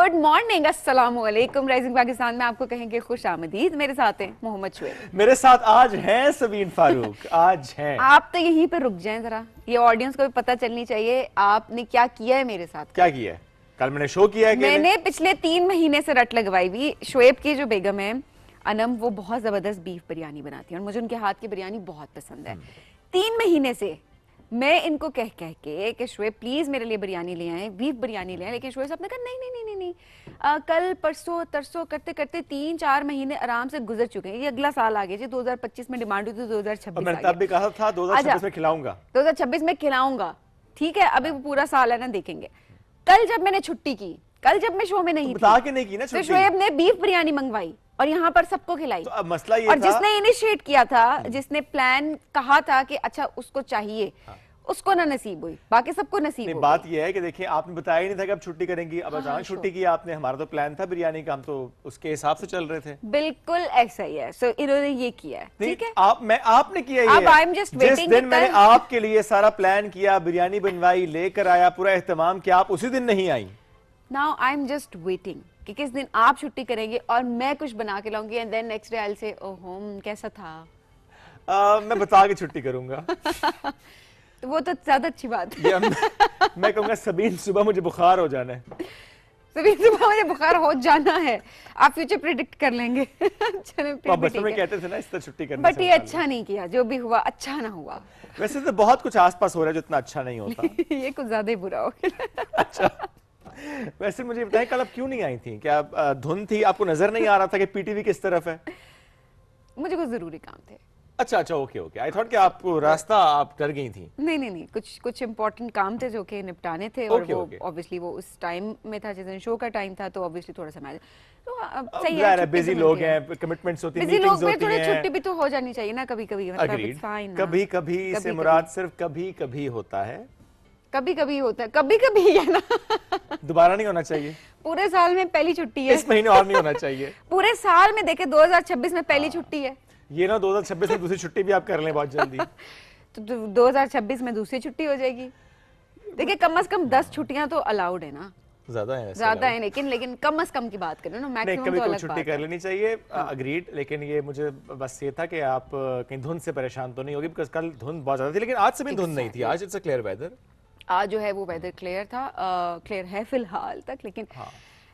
Good morning, अस्सलाम वालेकुम। Rising Pakistan में आपको कहेंगे खुश आमदीद। मेरे साथ हैं मोहम्मद शुएब। मेरे साथ आज हैं सबीन फारूक। आज हैं आप तो यहीं पे रुक जाएं जरा, ये ऑडियंस को भी पता चलनी चाहिए आपने क्या किया है मेरे साथ। क्या किया है? कल मैंने शो किया है। मैंने पिछले 3 महीने से रट लगवाई हुई। शुएब की जो बेगम है अनम, वो बहुत जबरदस्त बीफ बिरयानी बनाती है और मुझे उनके हाथ की बिरयानी बहुत पसंद है। 3 महीने से मैं इनको कह कह के कि शुएब प्लीज मेरे लिए बिरयानी ले आए, बीफ बिरयानी ले आए, लेकिन शुएब साहब ने कहा नहीं नहीं नहीं नहीं नहीं। कल परसों तरसों करते करते 3-4 महीने आराम से गुजर चुके हैं। ये अगला साल आ गया जी, 2025 में डिमांड हुई थी, 2026 मैंने तब भी कहा था 2026 में खिलाऊंगा, 2026 में खिलाऊंगा। ठीक है, अभी वो पूरा साल है ना, देखेंगे। कल जब मैंने छुट्टी की, कल जब मैं शो में नहीं बता के नहीं की ना तो छुट्टी। शुएब ने बीफ बिरयानी मंगवाई और यहाँ पर सबको खिलाई। तो अब मसला ये और था, जिसने इनिशिएट किया था, जिसने प्लान कहा था कि अच्छा उसको चाहिए, उसको ना नसीब हुई, बाकी सबको नसीब हो बात गई। ये है कि देखिए आपने बताया ही नहीं था कि अब छुट्टी करेंगी, अब अचानक छुट्टी की आपने। हमारा तो प्लान था बिरयानी का, हम तो उसके हिसाब से चल रहे थे। बिल्कुल ऐसा ही है। सो इन्होंने ये किया है, ठीक है। आपने किया ये अब I'm just जिस waiting दिन कि मैंने कल- आपके लिए सारा प्लान किया, बिरयानी बनवाई, लेकर आया, पूरा एहतमाम किया, आप उसी दिन नहीं आई। Now I am just waiting कि किस दिन आप छुट्टी करेंगे और मैं कुछ बना के लाऊंगी and then next day I will say ओहो कैसा था। मैं बता के छुट्टी करूंगा। तो वो तो ज्यादा अच्छी बात है। मैं कहूंगा सबीन सुबह मुझे बुखार हो जाना है। सभी सुबह मुझे बुखार हो जाना है, आप फ्यूचर प्रिडिक्ट कर लेंगे। चलो आप बचपन में कहते थे ना इस तरह छुट्टी करने बट से ये अच्छा नहीं किया, जो भी हुआ अच्छा ना हुआ। वैसे तो बहुत कुछ आसपास हो रहा है जो इतना अच्छा नहीं होता। ये कुछ ज्यादा ही बुरा हो गया। अच्छा, वैसे मुझे बताएं कल आप क्यों नहीं आई थी? क्या धुंध थी? आपको नजर नहीं आ रहा था कि पीटीवी किस तरफ है? मुझे कुछ जरूरी काम थे। अच्छा अच्छा, ओके ओके। आई थॉट कि आपको रास्ता आप डर गई थी। नहीं नहीं नहीं, कुछ इंपॉर्टेंट काम थे जो कि निपटाने थे और Okay, वो okay. ऑब्वियसली वो उस टाइम में था जिस दिन शो का टाइम था, तो ऑब्वियसली थोड़ा सा मैच तो अब अब सही ज़ाहिर है। है बिजी लोग हैं, कमिटमेंट्स होती हैं, बिजी मीटिंग्स लोग में होती थोड़ी हैं। छुट्टी भी तो हो जानी चाहिए ना कभी कभी। मतलब Agreed. it's fine ना। कभी कभी से कभी-कभी। मुराद सिर्फ कभी कभी होता है, कभी कभी होता है, कभी कभी है ना। दोबारा नहीं होना चाहिए। पूरे साल में पहली छुट्टी है। इस महीने और नहीं होना चाहिए। पूरे साल में देखे 2026 में पहली छुट्टी है। ये ना 2026 में दूसरी छुट्टी भी आप कर लें बहुत जल्दी। तो 2026 में दूसरी छुट्टी हो जाएगी। देखिए कम से कम 10 छुट्टियां तो अलाउड है ना। ज्यादा है, ज्यादा है लेकिन कम से कम की बात करें ना, नहीं, मैक्सिमम कभी तो कोई अलग छुट्टी बात कर है। लेनी चाहिए। अग्रीड। लेकिन ये मुझे बस ये था कि आप कहीं धुंध से परेशान तो नहीं होगी, बिकॉज कल धुंध बहुत ज्यादा थी, लेकिन आज से भी धुंध नहीं थी। आज इट्स अ क्लियर वेदर। आज जो है वो वेदर क्लियर था, क्लियर है फिलहाल तक।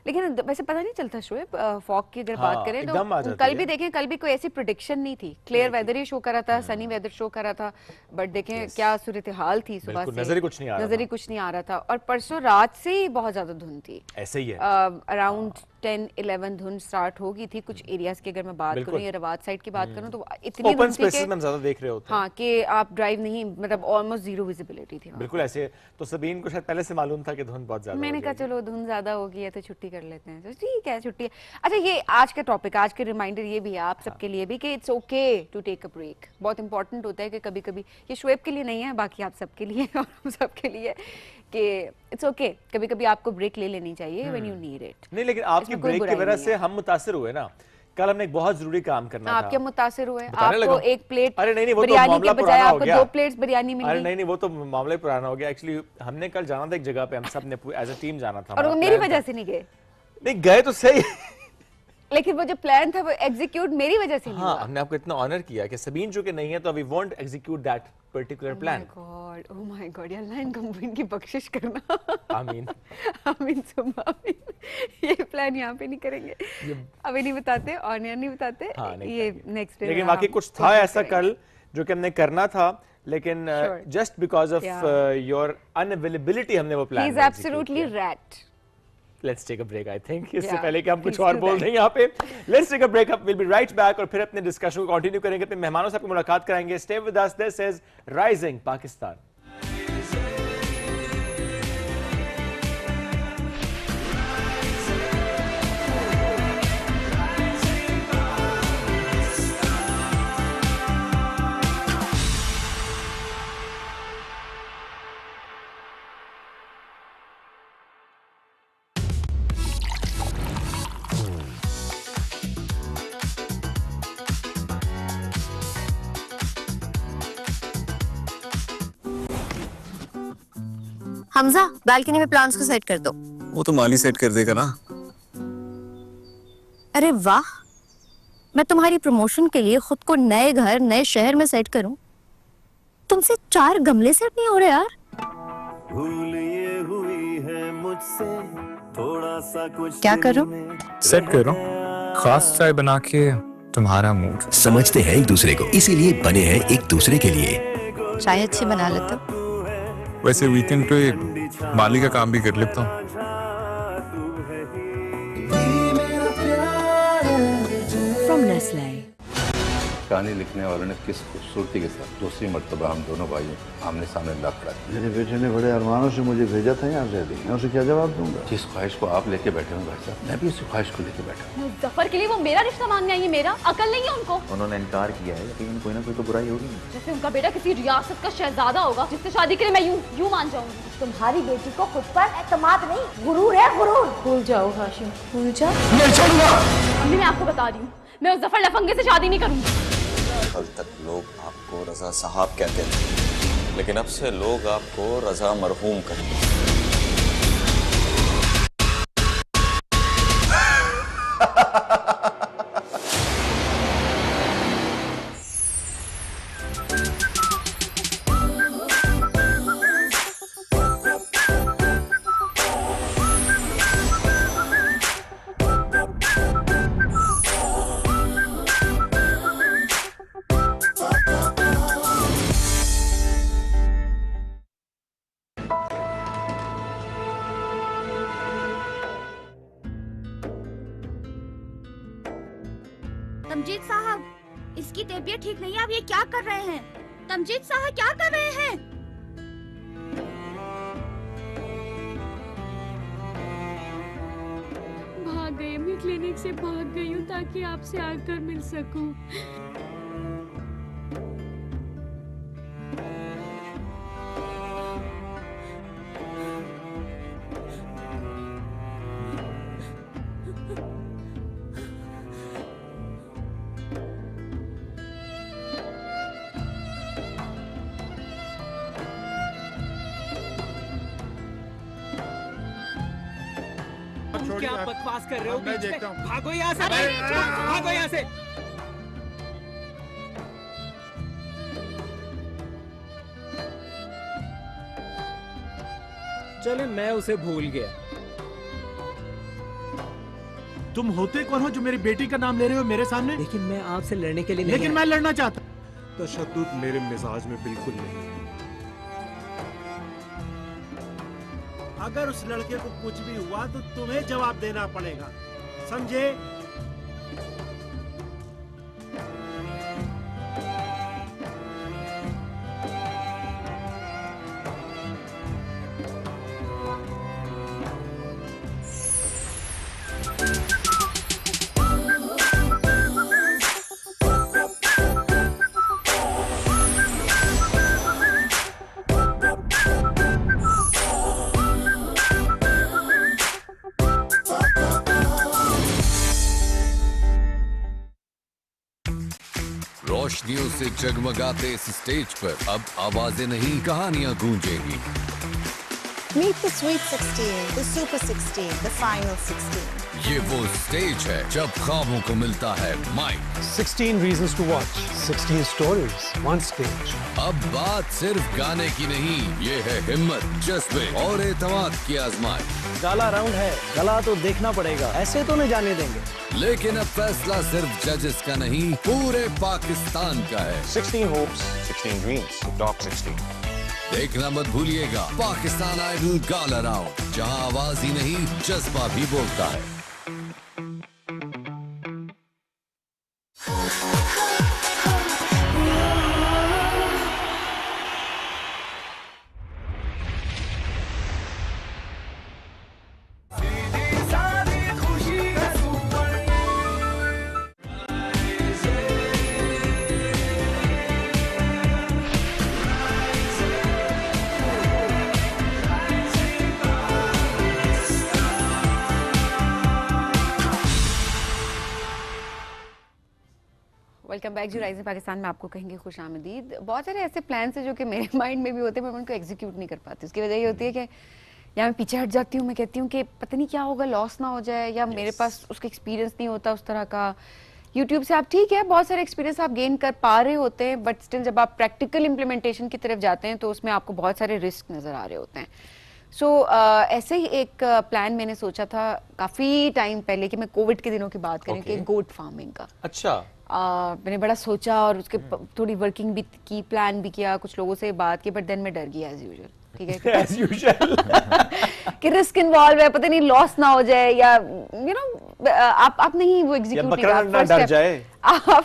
लेकिन वैसे पता नहीं चलता शुएब, फॉग की अगर बात करें एकदम आ तो जाती कल है। भी देखें, कल भी कोई ऐसी प्रिडिक्शन नहीं थी। क्लियर वेदर ही शो कर रहा था, सनी वेदर शो कर रहा था, बट देखें क्या सूरत हाल थी सुबह बिल्कुल, से। नजर ही कुछ नहीं आ रहा नजर ही कुछ नहीं आ रहा था। और परसों रात से ही बहुत ज्यादा धुंध थी। ऐसे ही है। अराउंड 10-11 धुंध स्टार्ट हो गई थी कुछ एरियाज की। अगर मैं बात करूं या रवात साइड की बात करूं तो इतनी ओपन धुंध थी स्पेसेस कि में हम ज्यादा देख रहे होते हैं। हाँ कि आप ड्राइव नहीं, मतलब ऑलमोस्ट जीरो विजिबिलिटी थी वहाँ। बिल्कुल ऐसे। तो सबीन को शायद पहले से मालूम था कि धुंध बहुत ज्यादा मैंने हो कहा जाएगी। चलो धुंध ज्यादा हो गई है तो छुट्टी कर लेते हैं, तो ठीक है छुट्टी है। अच्छा, ये आज का टॉपिक, आज के रिमाइंडर ये भी है आप सबके लिए भी कि it's okay to take a break. बहुत इंपॉर्टेंट होता है कि कभी कभी, ये शुएब के लिए नहीं है, बाकी आप सबके लिए और हम सबके लिए, कि इट्स ओके कभी कभी आपको ब्रेक ले लेनी चाहिए व्हेन यू नीड इट। नहीं, लेकिन आपकी इसमें कोई ब्रेक की बुराई वजह नहीं से है। हम मुतासिर हुए ना। कल हमने एक बहुत जरूरी काम करना आप था। क्या मुतासिर हुए? बताने आपको लगा। एक प्लेट अरे नहीं, वो तो बिरयानी मामला के बजाय पुराना हो आपको गया। 2 प्लेट्स बिरयानी मिल अरे गई। नहीं, वो तो मामला ही पुराना हो गया। एक्चुअली हमने कल जाना था एक जगह पे, हम सब ने एज अ टीम जाना था। और वो हमारा मेरी plan वजह था। से नहीं गए, नहीं गए तो सही। लेकिन वो जो प्लान था वो एग्जीक्यूट मेरी वजह से नहीं हाँ, हुआ। हमने आपको इतना ऑनर किया कि सबीन जो कि नहीं है, तो we won't execute that particular plan. Oh my god, या अल्लाह इनको इनकी बख्शिश करना। आमीन। आमीन सुम्मा आमीन। ये प्लान यहाँ पे नहीं करेंगे, अभी नहीं बताते, ऑन एयर नहीं बताते। हाँ, नहीं ये करेंगे। Next day. लेकिन वाकई कुछ था ऐसा कल जो कि हमने करना था, लेकिन just because of your unavailability हमने वो plan. He is absolutely right. Let's take a break. I think इससे Yeah, पहले कि हम कुछ please और do बोल that. दें यहाँ पे, लेट्स टेक अ ब्रेक। अप विल बी राइट बैक और फिर अपने डिस्कशन को कंटिन्यू करेंगे, अपने मेहमानों से आपकी मुलाकात कराएंगे। Stay with us, this is rising Pakistan. Hamza, balcony में प्लांट्स को सेट कर दो। वो तो माली सेट कर देगा ना। अरे वाह, मैं तुम्हारी प्रमोशन के लिए खुद को नए घर नए शहर में सेट करूं, तुमसे 4 गमले सेट नहीं हो रहे यार। भूल ये हुई है मुझसे थोड़ा सा कुछ क्या करो? सेट करो, खास चाय बना के तुम्हारा मूड। समझते हैं एक दूसरे को, इसीलिए बने हैं एक दूसरे के लिए। चाय अच्छी बना लेते हो। वैसे वीकेंड पे माली का काम भी कर लेता हूँ। From Nestle। कहानी लिखने वालों ने किस खूबसूरती के साथ दूसरी मर्तबा हम दोनों भाई आमने सामने ला खड़ा किया। मेरे बेटे ने बड़े अरमानों से मुझे भेजा था यहाँ से, मैं उसे क्या जवाब दूंगा? जिस ख्वाहिश को आप लेके बैठे हो भाई साहब, मैं भी उसी ख्वाहिश को लेके बैठा हूँ। मुज़फ़्फ़र के लिए वो मेरा रिश्ता मांगने आई है, मेरा अकल नहीं है उनको। उन्होंने इनकार किया है, लेकिन कोई ना कोई तो बुराई होगी। जैसे उनका बेटा किसी रियासत का शहजादा होगा जिससे शादी के लिए मैं यूं मान जाऊंगी। तुम्हारी बेटी को खुद पर एतमाद नहीं, गुरूर है गुरूर। भूल जाओ हाशिम, भूल जाओ। नहीं छोड़ूंगा। अम्मी मैं आपको बता रही हूँ, मैं उस ज़फ़र लफंगे से शादी नहीं करूंगी। कल तक लोग आपको रजा साहब कहते थे, लेकिन अब से लोग आपको रजा मरहूम कहेंगे। तमजीद साहब, इसकी तबीयत ठीक नहीं है, आप ये क्या कर रहे हैं? तमजीद साहब क्या कर रहे हैं? भाग गई मैं क्लिनिक से, भाग गई हूँ ताकि आपसे आकर मिल सकूं। क्या बकवास कर रहे हो? मैं देखता हूँ। भागो यहाँ से, भागो यहाँ से। चले, मैं उसे भूल गया। तुम होते कौन हो जो मेरी बेटी का नाम ले रहे हो मेरे सामने? लेकिन मैं आपसे लड़ने के लिए नहीं लेकिन मैं लड़ना चाहता। तशद्दुद मेरे मिजाज में बिल्कुल नहीं है। अगर उस लड़के को कुछ भी हुआ तो तुम्हें जवाब देना पड़ेगा, समझे? रोशनियों से जगमगाते इस स्टेज पर अब आवाजें नहीं कहानियां गूंजेंगी। Meet the sweet 16, the super 16, the final 16. ये वो स्टेज है जब ख्वाबों को मिलता है mic. 16 reasons to watch, 16 stories, one stage. अब बात सिर्फ गाने की नहीं, ये है हिम्मत, जज्बे और एतमाद की आजमाइश। काला राउंड है, गला तो देखना पड़ेगा, ऐसे तो नहीं जाने देंगे। लेकिन अब फैसला सिर्फ जजेस का नहीं, पूरे पाकिस्तान का है। 16 hopes, 16 dreams, top 16। देखना मत भूलिएगा पाकिस्तान आइडल गाला राउंड, जहां आवाज ही नहीं जज्बा भी बोलता है। वेलकम बैक जी राइजिंग पाकिस्तान में आपको कहेंगे खुश आमदीद। बहुत सारे ऐसे प्लान्स हैं जो कि मेरे माइंड में भी होते हैं, मैं उनको एग्जीक्यूट नहीं कर पाती। उसकी वजह ये होती है कि या मैं पीछे हट जाती हूँ, मैं कहती हूँ कि पता नहीं क्या होगा, लॉस ना हो जाए, या मेरे पास उसका एक्सपीरियंस नहीं होता उस तरह का। यूट्यूब से आप ठीक है बहुत सारे एक्सपीरियंस आप गेन कर पा रहे होते हैं, बट स्टिल जब आप प्रैक्टिकल इम्प्लीमेंटेशन की तरफ जाते हैं तो उसमें आपको बहुत सारे रिस्क नज़र आ रहे होते हैं। सो ऐसे ही एक प्लान मैंने सोचा था काफ़ी टाइम पहले कि मैं कोविड के दिनों की बात करें कि गोट फार्मिंग का। अच्छा। मैंने बड़ा सोचा और उसके थोड़ी वर्किंग भी की, प्लान भी किया, कुछ लोगों से बात की, बट देन मैं डर गई एज यूजुअल। ठीक है एज यूजुअल कि रिस्क इन्वॉल्व है, पता नहीं लॉस ना हो जाए, या यू नो आप नहीं वो एग्जीक्यूट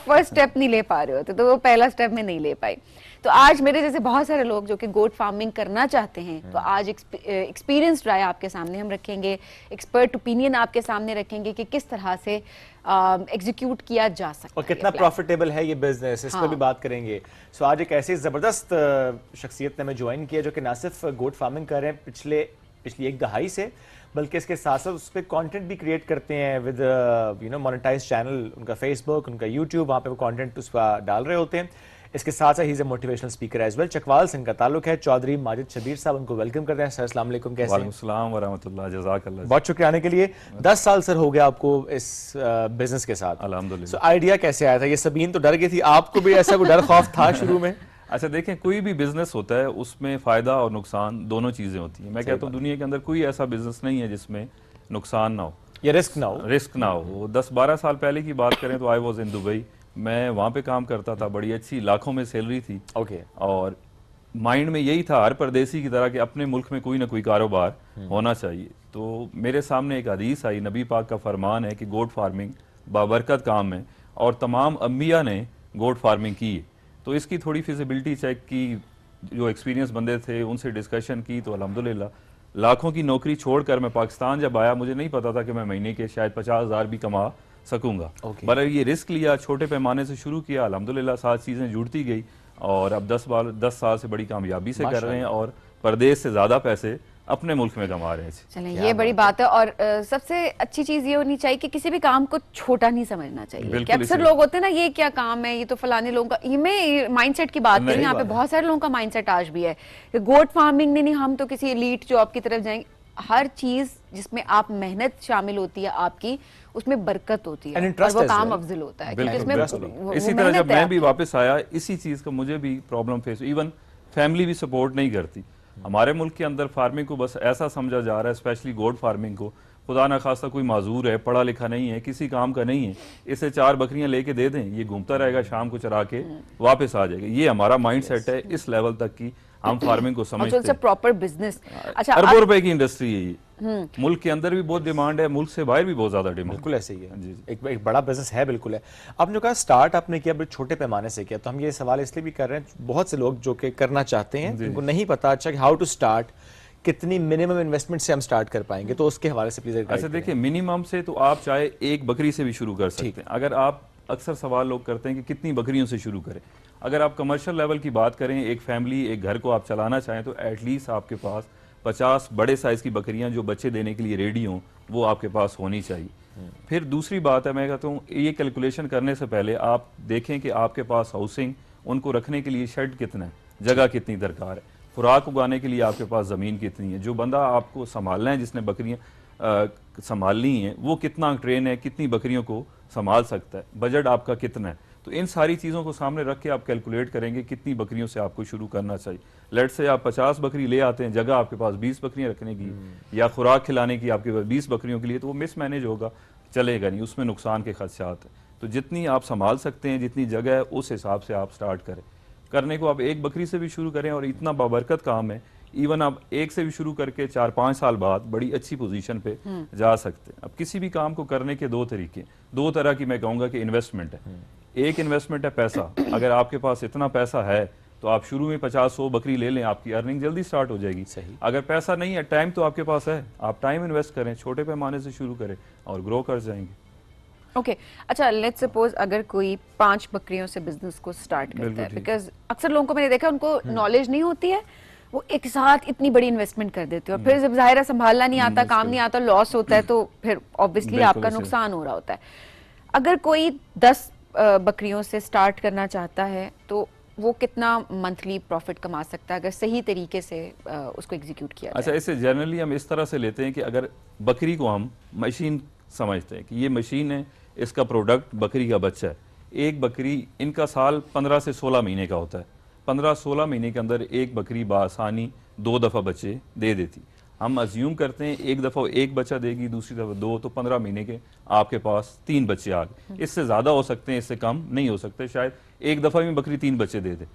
फर्स्ट स्टेप नहीं ले पा रहे होते, तो वो पहला स्टेप मैं नहीं ले पाई। तो आज मेरे जैसे बहुत सारे लोग जो कि गोट फार्मिंग करना चाहते हैं, तो आज एक्सपीरियंस राय आपके सामने हम रखेंगे, एक्सपर्ट ओपिनियन आपके सामने रखेंगे कि किस तरह से एग्जीक्यूट किया जा सकता है और कितना प्रॉफिटेबल है ये बिजनेस, इस पर भी बात करेंगे। सो आज एक ऐसी जबरदस्त शख्सियत ने हमें ज्वाइन किया जो कि ना सिर्फ गोट फार्मिंग कर रहे हैं पिछली एक दहाई से, बल्कि इसके साथ साथ उस पर कॉन्टेंट भी क्रिएट करते हैं with you know monetize channel, उनका फेसबुक, उनका यूट्यूब, वहाँ पे वो कॉन्टेंट उस पर डाल रहे होते हैं। इसके साथ साथ ही is a motivational speaker as well. Chakwal से इनका ताल्लुक है। चौधरी माजिद शबीर साहब, उनको वेलकम करते हैं। सर अस्सलाम वालेकुम, कैसे हैं? वालेकुम सलाम व रहमतुल्लाह, जज़ाकल्लाह। बहुत शुक्रिया आने के लिए। 10 साल सर हो गया आपको इस बिजनेस के साथ। अल्हम्दुलिल्लाह। सो आइडिया कैसे आया था? ये सबीन तो डर गई थी, आपको भी ऐसा कोई डर खौफ था शुरू में? अच्छा देखें, कोई भी बिजनेस होता है उसमें फ़ायदा और नुकसान दोनों चीज़ें होती हैं। मैं कहता हूँ दुनिया के अंदर कोई ऐसा बिजनेस नहीं है जिसमें नुकसान ना हो या रिस्क ना हो। 10-12 साल पहले की बात करें तो आई वॉज इन दुबई, मैं वहाँ पे काम करता था, बड़ी अच्छी लाखों में सैलरी थी। और माइंड में यही था हर परदेसी की तरह कि अपने मुल्क में कोई ना कोई कारोबार होना चाहिए। तो मेरे सामने एक हदीस आई, नबी पाक का फरमान है कि गोट फार्मिंग बाबरकत काम है और तमाम अम्बिया ने गोट फार्मिंग की है। तो इसकी थोड़ी फिजिबिलिटी चेक की, जो एक्सपीरियंस बंदे थे उनसे डिस्कशन की, तो अल्हम्दुलिल्लाह लाखों की नौकरी छोड़कर मैं पाकिस्तान जब आया, मुझे नहीं पता था कि मैं महीने के शायद 50,000 भी कमा सकूंगा। पर ये रिस्क लिया, छोटे पैमाने से शुरू किया, अल्हम्दुलिल्लाह साथ चीज़ें जुड़ती गई और अब 10 साल से बड़ी कामयाबी से कर रहे हैं और परदेश से ज़्यादा पैसे अपने मुल्क में कमा रहे हैं। चलें, ये बड़ी बात है। और सबसे अच्छी चीज़ ये होनी चाहिए कि किसी भी काम को छोटा नहीं समझना चाहिए। कि अक्सर लोग होते हैं ना, ये क्या काम है, ये तो फलाने लोगों का, ये मैं माइंडसेट की बात करें, यहाँ पे बहुत सारे लोगों का माइंडसेट आज भी है कि गोट फार्मिंग नहीं, हम तो किसी एलीट जॉब की तरफ जाएंगे। हर चीज जिसमें आप मेहनत शामिल होती है आपकी, उसमें बरकत होती है और वो काम अफजल होता है। इसी तरह जब मैं भी वापस आया, इसी चीज का मुझे भी प्रॉब्लम फेस, इवन फैमिली भी सपोर्ट नहीं करती। हमारे मुल्क के अंदर फार्मिंग को बस ऐसा समझा जा रहा है, स्पेशली गोट फार्मिंग को, खुदा ना खास्ता कोई माजूर है, पढ़ा लिखा नहीं है, किसी काम का नहीं है, इसे 4 बकरियां लेके दे दें, ये घूमता रहेगा, शाम को चरा के वापस आ जाएगा। ये हमारा माइंड सेट है, इस लेवल तक की हम फार्मिंग को समझते हैं। Proper business. अच्छा, अरबों रुपए की इंडस्ट्री है ये। मुल्क के अंदर भी बहुत डिमांड है, मुल्क से बाहर भी बहुत ज्यादा डिमांड। बिल्कुल ऐसे ही है, एक बड़ा बिजनेस है। बिल्कुल है। आपने जो कहा स्टार्ट आपने किया बड़े छोटे पैमाने से किया, तो हम ये सवाल इसलिए भी कर रहे हैं, बहुत से लोग जो कि करना चाहते हैं उनको नहीं पता अच्छा हाउ टू स्टार्ट, कितनी मिनिमम इन्वेस्टमेंट से हम स्टार्ट कर पाएंगे, तो उसके हवाले से प्लीज। अच्छा देखिए, मिनिमम से तो आप चाहे एक बकरी से भी शुरू कर सकते हैं। अगर आप, अक्सर सवाल लोग करते हैं कि कितनी बकरियों से शुरू करें। अगर आप कमर्शियल लेवल की बात करें, एक फैमिली, एक घर को आप चलाना चाहें, तो एटलीस्ट आपके पास 50 बड़े साइज़ की बकरियां जो बच्चे देने के लिए रेडी हों, वो आपके पास होनी चाहिए। फिर दूसरी बात है, मैं कहता हूँ ये कैलकुलेशन करने से पहले आप देखें कि आपके पास हाउसिंग, उनको रखने के लिए शेड कितना है, जगह कितनी दरकार है, खुराक उगाने के लिए आपके पास ज़मीन कितनी है, जो बंदा आपको संभालना है, जिसने बकरियाँ संभालनी है, वो कितना ट्रेन है, कितनी बकरियों को संभाल सकता है, बजट आपका कितना है। तो इन सारी चीज़ों को सामने रख के आप कैलकुलेट करेंगे कितनी बकरियों से आपको शुरू करना चाहिए। लेट से आप 50 बकरी ले आते हैं, जगह आपके पास 20 बकरियां रखने की या खुराक खिलाने की आपके पास 20 बकरियों के लिए, तो वो मिसमैनेज होगा, चलेगा नहीं, उसमें नुकसान के खदशात हैं। तो जितनी आप संभाल सकते हैं, जितनी जगह है, उस हिसाब से आप स्टार्ट करें। करने को आप एक बकरी से भी शुरू करें और इतना बाबरकत काम है, इवन आप एक से भी शुरू करके 4-5 साल बाद बड़ी अच्छी पोजीशन पे जा सकते हैं। अब किसी भी काम को करने के 2 तरीके, 2 तरह की मैं कहूँगा कि इन्वेस्टमेंट है। एक इन्वेस्टमेंट है पैसा। अगर आपके पास इतना पैसा है तो आप शुरू में 50-100 बकरी ले लें, आपकी अर्निंग जल्दी स्टार्ट हो जाएगी। सही। अगर पैसा नहीं है, टाइम तो आपके पास है, आप टाइम इन्वेस्ट करें, छोटे पैमाने से शुरू करें और ग्रो कर जाएंगे। ओके अच्छा, लेट्स सपोज अगर कोई 5 बकरियों से बिजनेस को स्टार्ट करता है, बिकॉज अक्सर लोगों को मैंने देखा उनको नॉलेज नहीं होती है, वो एक साथ इतनी बड़ी इन्वेस्टमेंट कर देते हैं और फिर जब जाहिर है संभालना नहीं आता, काम नहीं आता, लॉस होता है, तो फिर ऑब्वियसली आपका नुकसान हो रहा होता है। अगर कोई 10 बकरियों से स्टार्ट करना चाहता है, तो वो कितना मंथली प्रॉफिट कमा सकता है अगर सही तरीके से उसको एग्जीक्यूट किया अच्छा, जाए? इसे जनरली हम इस तरह से लेते हैं कि अगर बकरी को हम मशीन समझते हैं कि ये मशीन है, इसका प्रोडक्ट बकरी का बच्चा है। एक बकरी, इनका साल 15 से 16 महीने का होता है। 15-16 महीने के अंदर एक बकरी बासानी 2 दफ़ा बच्चे दे देती। हम अज्यूम करते हैं एक दफ़ा एक बच्चा देगी, दूसरी दफ़ा 2, तो 15 महीने के आपके पास 3 बच्चे आ गए। इससे ज़्यादा हो सकते हैं, इससे कम नहीं हो सकते। शायद एक दफ़ा में बकरी 3 बच्चे दे दे।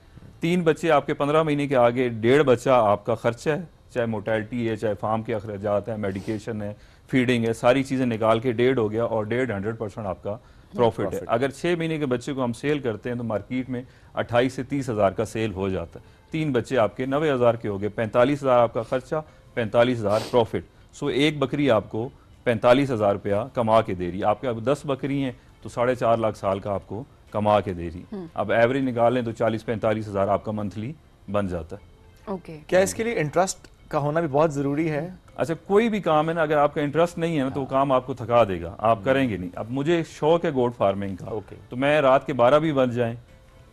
3 बच्चे आपके 15 महीने के आगे, 1.5 बच्चा आपका खर्चा है, चाहे मोर्टेलिटी है, चाहे फार्म के अखराजात हैं, मेडिकेशन है, फीडिंग है, सारी चीज़ें निकाल के 1.5 हो गया और 100% आपका प्रॉफिट है। अगर 6 महीने के बच्चे को हम सेल करते हैं तो मार्केट में 28 से 30 हज़ार का सेल हो जाता है। 3 बच्चे आपके 90 हज़ार के हो गए, 45 हज़ार आपका खर्चा, 45 हज़ार प्रॉफिट। सो एक बकरी आपको 45 हज़ार रुपया कमा के दे रही है। आपके अब 10 बकरी हैं तो 4.5 लाख साल का आपको कमा के दे रही। अब एवरेज निकाल लें तो 40-45 हज़ार आपका मंथली बन जाता है। ओके, क्या इसके लिए इंटरेस्ट का होना भी बहुत ज़रूरी है? अच्छा, कोई भी काम है ना, अगर आपका इंटरेस्ट नहीं है ना तो वो काम आपको थका देगा, आप करेंगे नहीं। अब मुझे शौक है गोट फार्मिंग का, तो मैं रात के 12 भी बज जाएं,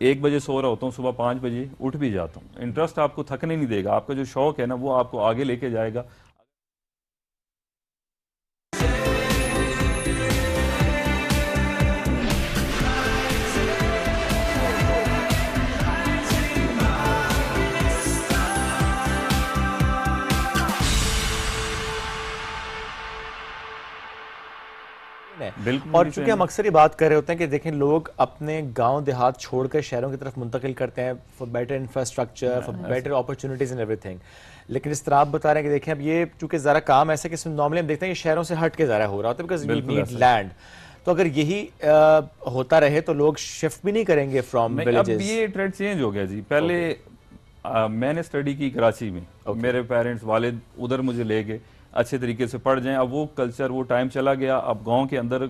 1 बजे सो रहा होता हूँ, सुबह 5 बजे उठ भी जाता हूँ। इंटरेस्ट आपको थकने नहीं देगा, आपका जो शौक है ना वो आपको आगे लेके जाएगा। बिल्कुल। और चूंकि हम अक्सर ये बात कर रहे होते हैं कि देखें लोग अपने गांव देहात छोड़कर शहरों की तरफ मुंतकिल करते हैं for better infrastructure, for better opportunities in everything. लेकिन इस तरह आप बता रहे हैं कि देखें अब ये चूंकि ज़रा काम ऐसा कि इसमें नॉर्मली हम देखते हैं कि शहरों से हट के ज़रा हो रहा होता है बिकॉज वी नीड लैंड। तो अगर यही होता रहे तो लोग शिफ्ट भी नहीं करेंगे फ्रॉम विलेजेस। अब ये ट्रेंड चेंज हो गया जी। पहले मैंने स्टडी की कराची में, मेरे पेरेंट्स वालिद उधर मुझे ले गए, अच्छे तरीके से पढ़ जाएं। अब वो कल्चर, वो टाइम चला गया। अब गांव के अंदर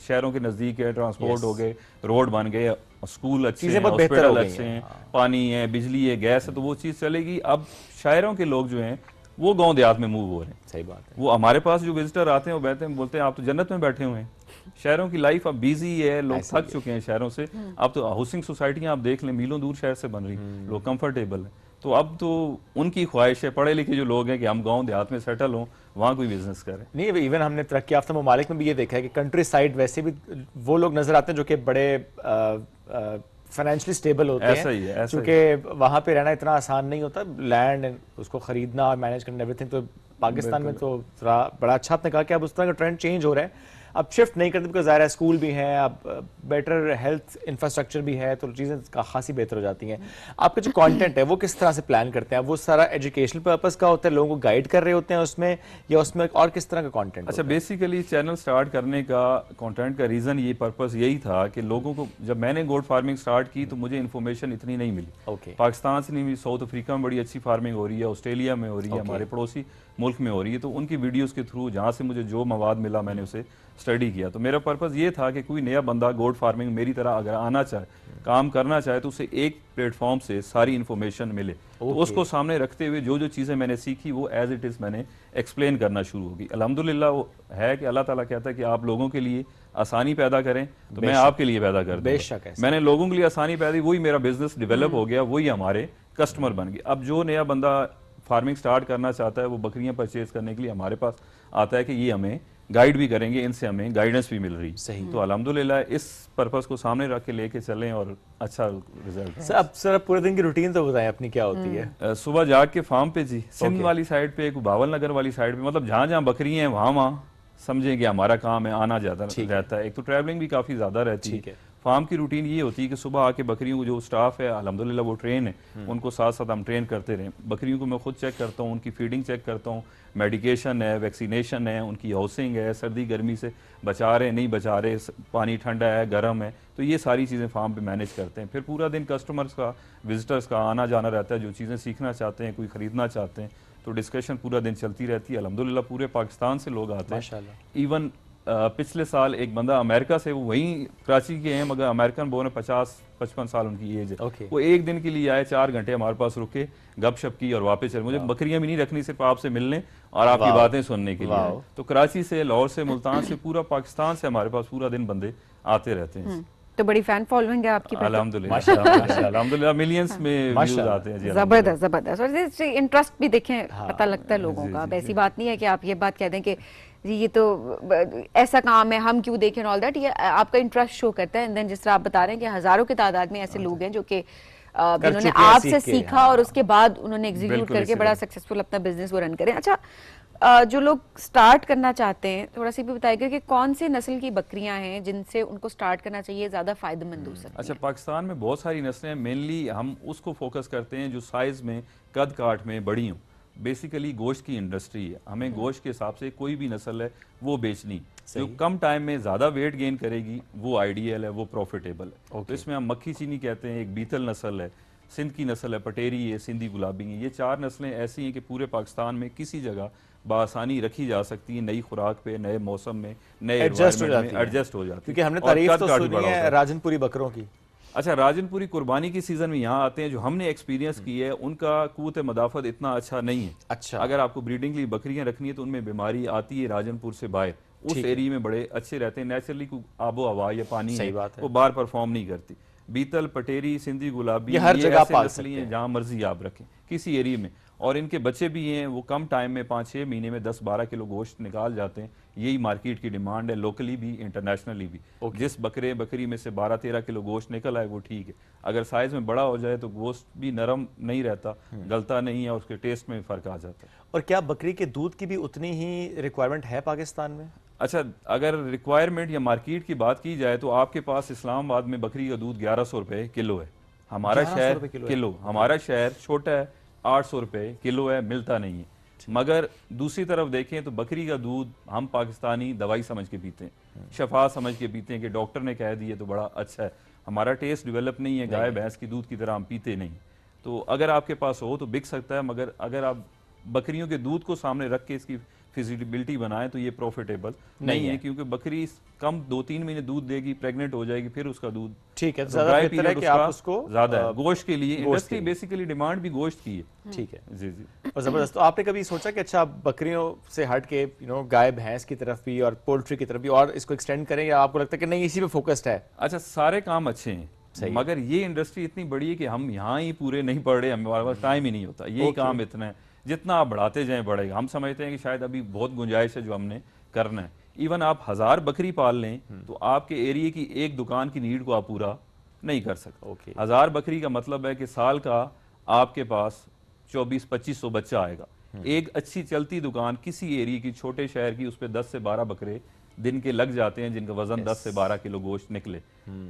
शहरों के नज़दीक है, ट्रांसपोर्ट हो गए, रोड बन गए, स्कूल अच्छे हैं, हॉस्पिटल अच्छे हैं, पानी है, बिजली है, गैस है, तो वो चीज़ चलेगी। अब शहरों के लोग जो हैं वो गांव देहात में मूव हो रहे हैं। सही बात है। वो हमारे पास जो विजिटर आते हैं वो बैठते हैं, बोलते हैं आप तो जन्नत में बैठे हुए हैं। शहरों की लाइफ अब बिजी है, लोग थक चुके हैं शहरों से। अब तो हाउसिंग सोसाइटियां आप देख लें, मीलों दूर शहर से बन रही, लोग कंफर्टेबल हैं। तो अब तो उनकी ख्वाहिश है, पढ़े लिखे जो लोग हैं, कि हम गांव देहात में सेटल हों, वहाँ कोई बिजनेस करें। नहीं, इवन हमने तरक्की याफ्ता ममालिक में भी ये देखा है कि कंट्री साइड वैसे भी वो लोग नजर आते हैं जो कि बड़े फाइनेंशियली स्टेबल होते ऐसा ही है, हैं, क्योंकि वहाँ पे रहना इतना आसान नहीं होता, लैंड उसको खरीदना और मैनेज करना एवरीथिंग। तो पाकिस्तान में तो बड़ा अच्छा आपने कहा कि अब उस तरह का ट्रेंड चेंज हो रहा है। अब शिफ्ट नहीं करते बिकॉज ज़ाहिर है स्कूल भी हैं, अब बेटर हेल्थ इंफ्रास्ट्रक्चर भी है, तो चीज़ें खासी बेहतर हो जाती हैं। आपका जो कंटेंट है वो किस तरह से प्लान करते हैं? वो सारा एजुकेशनल पर्पस का होता है, लोगों को गाइड कर रहे होते हैं उसमें, या उसमें और किस तरह का कंटेंट? अच्छा, बेसिकली चैनल स्टार्ट करने का कंटेंट का रीज़न, ये पर्पस यही था कि लोगों को, जब मैंने गोट फार्मिंग स्टार्ट की तो मुझे इन्फॉर्मेशन इतनी नहीं मिली। पाकिस्तान से नहीं मिली, साउथ अफ्रीका में बड़ी अच्छी फार्मिंग हो रही है, ऑस्ट्रेलिया में हो रही है, हमारे पड़ोसी मुल्क में हो रही है। तो उनकी वीडियोस के थ्रू जहाँ से मुझे जो मवाद मिला मैंने उसे स्टडी किया। तो मेरा पर्पस ये था कि कोई नया बंदा गोट फार्मिंग मेरी तरह अगर आना चाहे, काम करना चाहे, तो उसे एक प्लेटफॉर्म से सारी इन्फॉर्मेशन मिले। तो उसको सामने रखते हुए जो जो चीज़ें मैंने सीखी वो एज इट इज़ मैंने एक्सप्लेन करना शुरू होगी। अल्हम्दुलिल्लाह वो है कि अल्लाह ताला कहता है कि आप लोगों के लिए आसानी पैदा करें तो मैं आपके लिए पैदा कर दूंगा। बेशक मैंने लोगों के लिए आसानी पैदा, वही मेरा बिजनेस डेवलप हो गया, वही हमारे कस्टमर बन गए। अब जो नया बंदा फार्मिंग स्टार्ट करना चाहता है वो बकरियां परचेज करने के लिए हमारे पास आता है कि ये हमें गाइड भी करेंगे, इनसे हमें गाइडेंस भी मिल रही है। सही। तो अल्हम्दुलिल्लाह इस पर्पस को सामने रख के लेके चलें और अच्छा रिजल्ट। सर पूरे दिन की रूटीन तो बताएं अपनी क्या होती है? सुबह जाग के फार्म पे जी, सिंध वाली साइड पे, एक बावल नगर वाली साइड पे, मतलब जहाँ जहाँ बकरी हैं वहाँ समझें कि हमारा काम है, आना जाता रहता है। एक तो ट्रैवलिंग भी काफ़ी ज़्यादा रहती है। फार्म की रूटीन ये होती है कि सुबह आके बकरियों को, जो स्टाफ है अल्हम्दुलिल्लाह वो ट्रेन है, उनको साथ साथ हम ट्रेन करते रहें। बकरियों को मैं खुद चेक करता हूँ, उनकी फीडिंग चेक करता हूँ, मेडिकेशन है, वैक्सीनेशन है, उनकी हाउसिंग है, सर्दी गर्मी से बचा रहे नहीं बचा रहे, पानी ठंडा है गर्म है, तो ये सारी चीज़ें फार्म पे मैनेज करते हैं। फिर पूरा दिन कस्टमर्स का, विजिटर्स का आना जाना रहता है, जो चीज़ें सीखना चाहते हैं, कोई ख़रीदना चाहते हैं, तो डिस्कशन पूरा दिन चलती रहती है। अल्हम्दुलिल्लाह पूरे पाकिस्तान से लोग आते हैं। इवन पिछले साल एक बंदा अमेरिका से, वो वहीं कराची के हैं मगर अमेरिकन बोर्न है, 50-55 साल उनकी एज है। वो एक दिन के लिए आए, 4 घंटे हमारे पास रुके, गपशप की और वापस चले। मुझे बकरियां भी नहीं रखनी, सिर्फ आपसे मिलने और आपकी बातें सुनने के लिए। तो कराची से, लाहौर से, मुल्तान से, पूरा पाकिस्तान से हमारे पास पूरा दिन बंदे आते रहते हैं। तो बड़ी फैन फॉलोइंग है आपकी। अल्हम्दुलिल्लाह मिलियंस में व्यूज आते हैं जी। जबरदस्त जबरदस्त। और इंटरेस्ट भी देखें पता लगता है लोगों का। अब ऐसी बात नहीं है कि आप ये बात कह दें कि जी ये तो ऐसा काम है हम क्यों देखें ऑल दैट। ये आपका इंटरेस्ट शो करता है। एंड देन जिस तरह आप बता रहे हैं कि हजारों की तादाद में ऐसे लोग हैं जो कि जिन्होंने आपसे सीखा और उसके बाद उन्होंने एग्जीक्यूट करके बड़ा सक्सेसफुल अपना बिजनेस वो रन करें। अच्छा, जो लोग स्टार्ट करना चाहते हैं थोड़ा सा भी बताइएगा कि कौन से नस्ल की बकरियां हैं जिनसे उनको स्टार्ट करना चाहिए, ज्यादा फायदेमंद हो सकती है? अच्छा, पाकिस्तान में बहुत सारी नस्लें हैं। मेनली हम उसको फोकस करते हैं जो साइज में, कद काठ में बड़ी हों। बेसिकली गोश्त की इंडस्ट्री है, हमें गोश्त के हिसाब से कोई भी नस्ल है वो बेचनी। जो कम टाइम में ज़्यादा वेट गेन करेगी वो आइडियल है, वो प्रॉफिटेबल है। तो इसमें हम मक्खी चीनी कहते हैं, एक बीतल नस्ल है, सिंध की नस्ल है, पटेरी है, सिंधी गुलाबी है। ये 4 नस्लें ऐसी हैं कि पूरे पाकिस्तान में किसी जगह बआसानी रखी जा सकती है। नई खुराक पे, नए मौसम में, नए एडजस्ट हो जाती है। क्योंकि हमने तारीफ तो सुनी है राजनपुरी बकरों की। अच्छा, राजनपुरी कुर्बानी की सीजन में यहाँ आते हैं, जो हमने एक्सपीरियंस की है उनका क़ुव्वत मदाफ़त इतना अच्छा नहीं है। अच्छा, अगर आपको ब्रीडिंग के लिए बकरियां रखनी है तो उनमें बीमारी आती है राजनपुर से बाहर। उस एरिया में बड़े अच्छे रहते हैं, नेचुरली आबो हवा या पानी है वो बाहर परफॉर्म नहीं करती। बीतल, पटेरी, सिंधी गुलाबी हर जगह पाल सकते हैं, जहाँ मर्जी आप रखें किसी एरिया में। और इनके बच्चे भी हैं, वो कम टाइम में 5-6 महीने में 10-12 किलो गोश्त निकाल जाते हैं। यही मार्केट की डिमांड है, लोकली भी इंटरनेशनली भी। जिस बकरी में से 12-13 किलो गोश्त निकल आए वो ठीक है। अगर साइज में बड़ा हो जाए तो गोश्त भी नरम नहीं रहता, गलता नहीं है और उसके टेस्ट में फर्क आ जाता है। और क्या बकरी के दूध की भी उतनी ही रिक्वायरमेंट है पाकिस्तान में? अच्छा, अगर रिक्वायरमेंट या मार्केट की बात की जाए तो आपके पास इस्लामाबाद में बकरी का दूध 1100 रुपए किलो है। हमारा शहर किलो, हमारा शहर छोटा है, 800 रुपए किलो है, मिलता नहीं है। मगर दूसरी तरफ देखें तो बकरी का दूध हम पाकिस्तानी दवाई समझ के पीते हैं, शफा समझ के पीते हैं कि डॉक्टर ने कह दिया तो बड़ा अच्छा है। हमारा टेस्ट डेवलप नहीं है, गाय भैंस की दूध की तरह हम पीते नहीं। तो अगर आपके पास हो तो बिक सकता है, मगर अगर आप बकरियों के दूध को सामने रख के इसकी फिजिबिलिटी बनाएं तो ये प्रॉफिटेबल नहीं है, क्योंकि बकरी कम 2-3 महीने दूध देगी, प्रेग्नेंट हो जाएगी, फिर उसका दूध ठीक है, ज़्यादा बेहतर है कि आप उसको ज़्यादा है। गोश्त के लिए इंडस्ट्री बेसिकली डिमांड भी गोश्त की है। ठीक है जी जी। और ज़बरदस्त। तो आपने कभी सोचा कि अच्छा बकरियों से हट के गाय भैंस की तरफ भी और पोल्ट्री की तरफ भी और इसको एक्सटेंड करें, या आपको लगता है कि नहीं इसी पे फोकस्ड है? अच्छा, सारे काम अच्छे हैं, मगर ये इंडस्ट्री इतनी बड़ी है कि हम यहाँ ही पूरे नहीं पढ़ रहे, हमारे पास टाइम ही नहीं होता। यही काम इतना है, जितना आप बढ़ाते जाएं बढ़ेगा। हम समझते हैं कि शायद अभी बहुत गुंजाइश है जो हमने करना है। इवन आप 1000 बकरी पाल लें तो आपके एरिया की एक दुकान की नीड को आप पूरा नहीं कर सकते। 1000 बकरी का मतलब है कि साल का आपके पास 2400-2500 बच्चा आएगा। एक अच्छी चलती दुकान किसी एरिया की, छोटे शहर की, उस पर 10 से 12 बकरे दिन के लग जाते हैं जिनका वजन 10 से 12 किलो गोश्त निकले।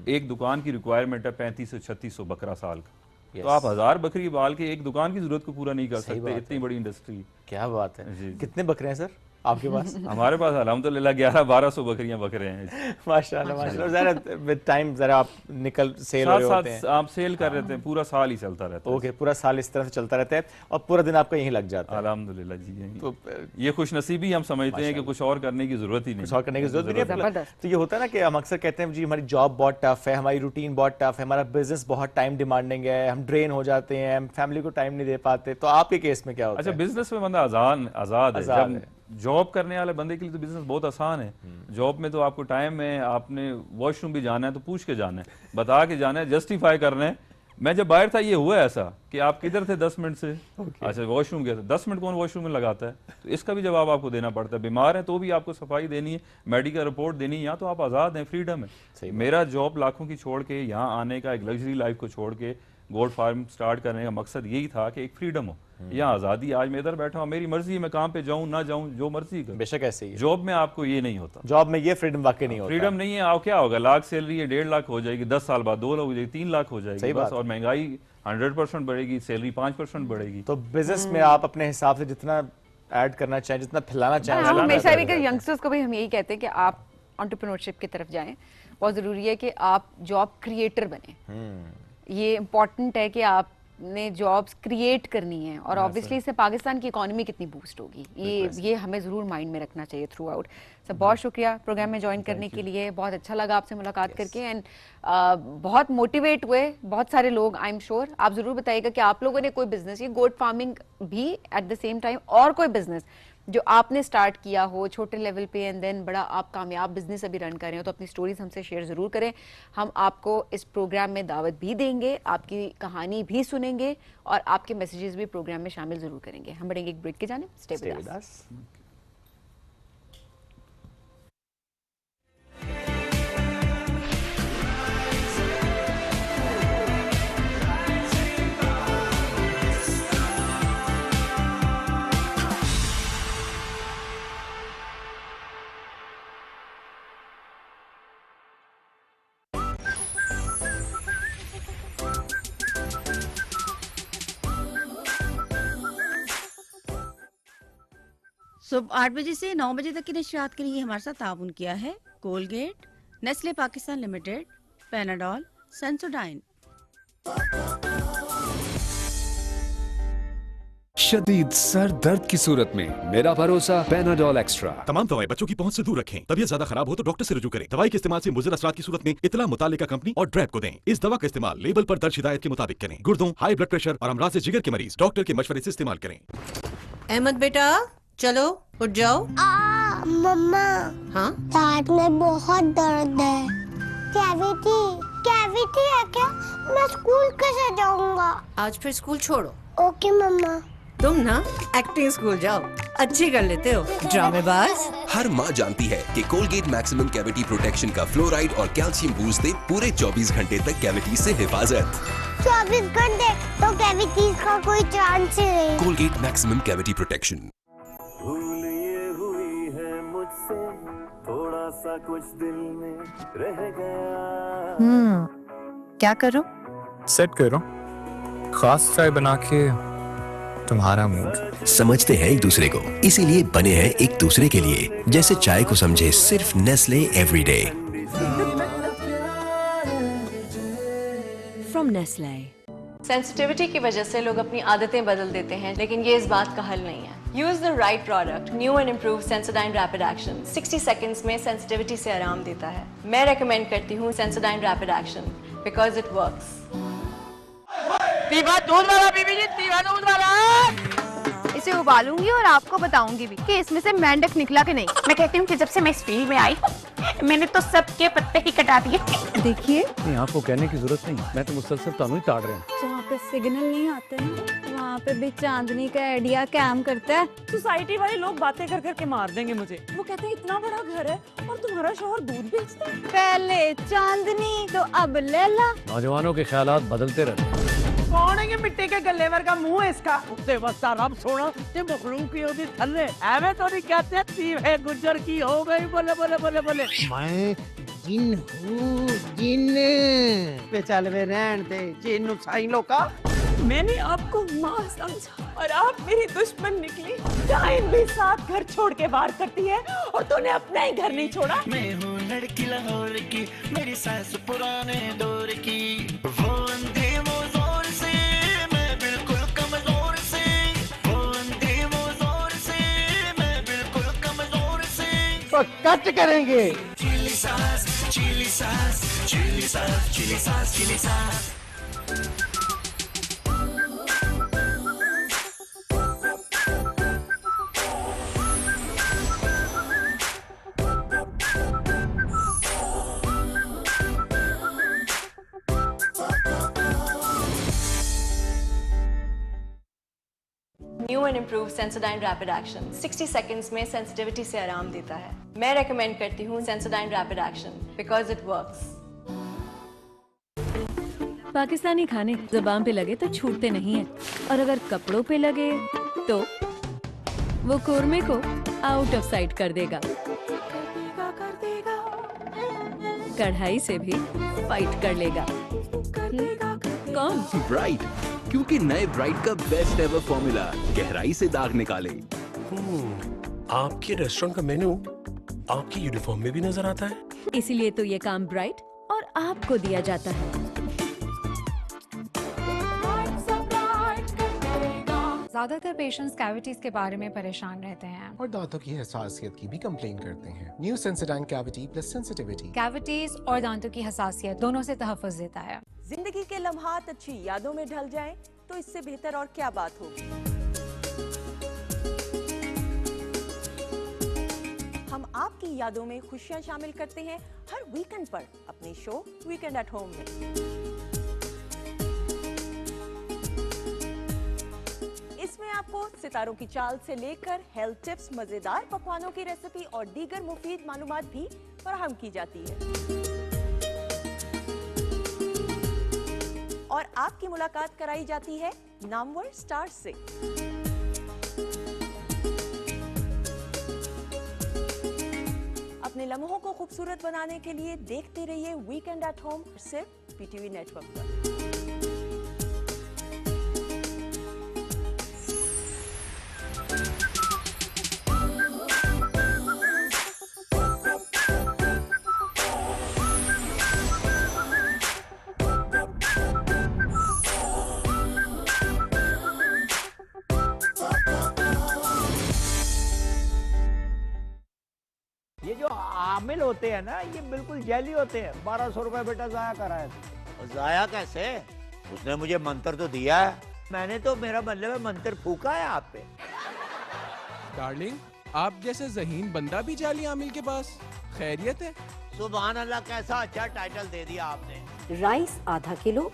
एक दुकान की रिक्वायरमेंट है 35 से 3600 बकरा साल का। तो आप 1000 बकरी पाल के एक दुकान की जरूरत को पूरा नहीं कर सकते, इतनी बड़ी इंडस्ट्री। क्या बात है। कितने बकरे हैं सर आपके पास? हमारे पास अल्हम्दुलिल्लाह 1100-1200 बकरियां बकरे हैं। माशाल्लाह माशाल्लाह। जरा विद टाइम जरा आप निकल सेल हो रहे होते हैं, आप सेल कर रहे हैं, पूरा साल ही चलता रहता है। ओके, पूरा साल इस तरह से चलता रहता है और पूरा दिन आपका यहीं लग जाता है। अल्हम्दुलिल्लाह जी। तो ये खुशनसीबी हम समझते हैं कि कुछ और करने की जरूरत ही नहीं, कुछ और करने की जरूरत नहीं है। तो ये होता है ना कि हम अक्सर कहते हैं जी हमारी जॉब बहुत टफ है, हमारी रूटीन बहुत टफ है, हमारा बिजनेस बहुत टाइम डिमांडिंग है, हम ड्रेन हो जाते हैं, हम फैमिली को टाइम नहीं दे पाते। तो आपके केस में क्या होता है? अच्छा, बिजनेस में बंदा आजाद है। जॉब करने वाले बंदे के लिए तो बिजनेस बहुत आसान है। जॉब में तो आपको टाइम है, आपने वॉशरूम भी जाना है तो पूछ के जाना है, बता के जाना है, जस्टिफाई करना है। मैं जब बाहर था ये हुआ ऐसा कि आप किधर थे 10 मिनट से, अच्छा वॉशरूम गया था, 10 मिनट कौन वॉशरूम में लगाता है? तो इसका भी जवाब आपको देना पड़ता है। बीमार है तो भी आपको सफाई देनी है, मेडिकल रिपोर्ट देनी है। यहाँ तो आप आज़ाद हैं, फ्रीडम है। मेरा जॉब लाखों की छोड़ के यहाँ आने का, एक लग्जरी लाइफ को छोड़ के गोल्ड फार्म स्टार्ट करने का मकसद यही था कि एक फ्रीडम हो, यहाँ आज़ादी। आज मैं इधर बैठा हूँ, मेरी मर्जी है, मैं काम पे जाऊँ ना जाऊँ, जो मर्जी कर। बेशक ऐसे ही जॉब में आपको ये नहीं होता, जॉब में ये फ्रीडम वाकई नहीं होता। फ्रीडम नहीं है। आप क्या होगा, लाख सैलरी है, 1.5 लाख हो जाएगी, 10 साल बाद 2 लाख हो जाएगी, 3 लाख हो जाएगी बस। और महंगाई 100% बढ़ेगी, सैलरी 5% बढ़ेगी। तो बिजनेस में आप अपने हिसाब से जितना ऐड करना चाहें, जितना फैलाना चाहें। हम हमेशा भी यंगस्टर्स को भी हम यही कहते हैं कि आप एंटरप्रेन्योरशिप की तरफ जाएं। बहुत ज़रूरी है कि आप जॉब क्रिएटर बने। ये इम्पॉर्टेंट है कि आपने जॉब्स क्रिएट करनी है और ऑब्वियसली इससे पाकिस्तान की इकोनॉमी कितनी बूस्ट होगी, ये हमें ज़रूर माइंड में रखना चाहिए थ्रू आउट। सर बहुत शुक्रिया प्रोग्राम में ज्वाइन करने के लिए, बहुत अच्छा लगा आपसे मुलाकात करके एंड बहुत मोटिवेट हुए बहुत सारे लोग। आई एम श्योर आप ज़रूर बताइएगा कि आप लोगों ने कोई बिजनेस, ये गोट फार्मिंग भी एट द सेम टाइम और कोई बिजनेस जो आपने स्टार्ट किया हो छोटे लेवल पे एंड देन बड़ा आप कामयाब बिजनेस अभी रन कर रहे हो, तो अपनी स्टोरीज हमसे शेयर ज़रूर करें। हम आपको इस प्रोग्राम में दावत भी देंगे, आपकी कहानी भी सुनेंगे और आपके मैसेजेस भी प्रोग्राम में शामिल ज़रूर करेंगे। हम बढ़ेंगे एक ब्रेक के जाने। Stay with us. सुबह 8 बजे से 9 बजे तक की नशरियात के लिए हमारे साथ ताउन किया है Colgate, Nestle Pakistan limited, Panadol, Sensodyne. शदीद सर दर्द की सूरत में मेरा भरोसा पैनाडोल एक्स्ट्रा। तमाम दवाएं बच्चों की पहुंच से दूर रखें। तबीयत ज्यादा खराब हो तो डॉक्टर से रुजू करें। दवाई के इस्तेमाल से मुज़र असरात की सूरत में इतला मुतालिका कंपनी और ड्रैप को दें। इस दवा का इस्तेमाल लेबल पर दर्ज हिदायत के मुताबिक करें। गुर्दों, हाई ब्लड प्रेशर और अमराज जिगर के मरीज डॉक्टर के मशवरे से इस्तेमाल करें। अहमद बेटा चलो उठ जाओ। मम्मा, हाँ पेट में बहुत दर्द है। कैविटी कैविटी है क्या? मैं स्कूल कैसे जाऊंगा? आज फिर स्कूल छोड़ो। ओके मम्मा। तुम ना एक्टिंग स्कूल जाओ, अच्छी कर लेते हो ड्रामेबाज। हर माँ जानती है कि कोलगेट मैक्सिमम कैविटी प्रोटेक्शन का फ्लोराइड और कैल्शियम बूस्ट दे पूरे 24 घंटे तक कैविटी से हिफाजत। 24 घंटे तो कैविटीज का कोई चांस ही नहीं। Colgate maximum cavity protection. भूल ये हुई है मुझसे, थोड़ा सा कुछ दिल में रह गया। क्या करो? सेट करो खास चाय बना के तुम्हारा मूड। समझते हैं एक दूसरे को, इसीलिए बने हैं एक दूसरे के लिए। जैसे चाय को समझे सिर्फ Nestle everyday. From Nestle. Sensitivity की वजह से लोग अपनी आदतें बदल देते हैं, लेकिन ये इस बात का हल नहीं है। Use the right product, new and improve Sensodyne rapid action 60 seconds में सेंसिटिविटी से आराम देता है। मैं रेकमेंड करती हूँ Sensodyne rapid action because it works. Tiwa दूध वाला बीबी जी, तीवा दूध वाला। इसे उबालूंगी और आपको बताऊंगी भी कि इसमें से मेंढक निकला कि नहीं। मैं कहती हूँ कि जब से मैं इस फील्ड में आई मैंने तो सबके पत्ते ही कटा दिए। देखिए, नहीं आपको कहने की जरूरत नहीं, मैं तो मुसलसल तानू ही ताड़ रहा हूँ। जहाँ पे सिग्नल नहीं आते हैं वहाँ पे भी चांदनी का आइडिया काम करता है। सोसाइटी वाले लोग बातें कर करके मार देंगे मुझे। वो कहते हैं इतना बड़ा घर है और तुम्हारा शौहर दूध बेचता है। पहले चांदनी तो अब लैला। नौजवानों के ख्यालात बदलते रहते हैं। कौन है ये मिट्टी के गले वर्गा मुंह है इसका? उससे बस्ता रब सोना ते मखलूक की होती थल्ले। एवे तो नहीं कहते तीव है गुजर की हो गई। बोले बोले बोले बोले मैं जिन हूँ, जिन पे चल वे रहन दे जिन साई लोका। मैंने आपको माँ समझा और आप मेरी दुश्मन निकली। टाइम भी साथ घर छोड़ के बाहर करती है और तूने अपना ही घर नहीं छोड़ा। मैं हूँ लड़की लाहौर की, मेरी सास पुराने दौर की। वो अंधे वो जोर से, मैं बिल्कुल कमजोर से। वो अंधे वो जोर से, मैं बिल्कुल कमजोर से। तो कट करेंगे। चिली सास, चिली सास, चिली सास, चिली सास, चिली सास। New and improve Sensodyne rapid action 60 seconds में सेंसिटिविटी से आराम देता है। मैं रेकमेंड करती हूँ Sensodyne rapid action because it works. Pakistani खाने जुबान पे लगे तो छूटते नहीं है, और अगर कपड़ों पे लगे तो वो कोरमे को आउट ऑफ साइट कर देगा। कढ़ाई से भी फाइट कर लेगा। कौन? ब्राइट, क्योंकि नए ब्राइट का बेस्ट एवर फॉर्मूला गहराई से दाग निकाले। आपके रेस्टोरेंट का मेन्यू आपकी यूनिफॉर्म में भी नजर आता है। इसीलिए तो ये काम ब्राइट और आपको दिया जाता है। ज्यादातर पेशेंट्स कैविटीज के बारे में परेशान रहते हैं और दांतों की हसासियत की भी कंप्लेन करते हैं। New Sensodyne cavity plus sensitivity cavities और दांतों की हसासियत दोनों से तहफ़्फ़ुज़ देता है। जिंदगी के लम्हात अच्छी यादों में ढल जाएं तो इससे बेहतर और क्या बात होगी। हम आपकी यादों में खुशियां शामिल करते हैं हर वीकेंड पर अपने शो वीकेंड एट होम में। इसमें आपको सितारों की चाल से लेकर हेल्थ टिप्स, मजेदार पकवानों की रेसिपी और दीगर मुफीद मालूमात भी फराहम की जाती है और आपकी मुलाकात कराई जाती है नामवर स्टार्स से। अपने लम्हों को खूबसूरत बनाने के लिए देखते रहिए वीकेंड एट होम सिर्फ पीटीवी नेटवर्क पर। ये जो आमिल होते हैं ना, ये बिल्कुल जैली होते हैं। 1200 रुपए बेटा जाया कराया तू। जाया कैसे? उसने मुझे मंत्र तो दिया है। मैंने तो, मेरा मतलब है, मंत्र फूका है आप पे। डार्लिंग, आप जैसे ज़हीन बंदा भी जाली आमिल के पास। खैरियत है? सुभान अल्लाह, कैसा अच्छा टाइटल दे दिया आपने। राइस आधा किलो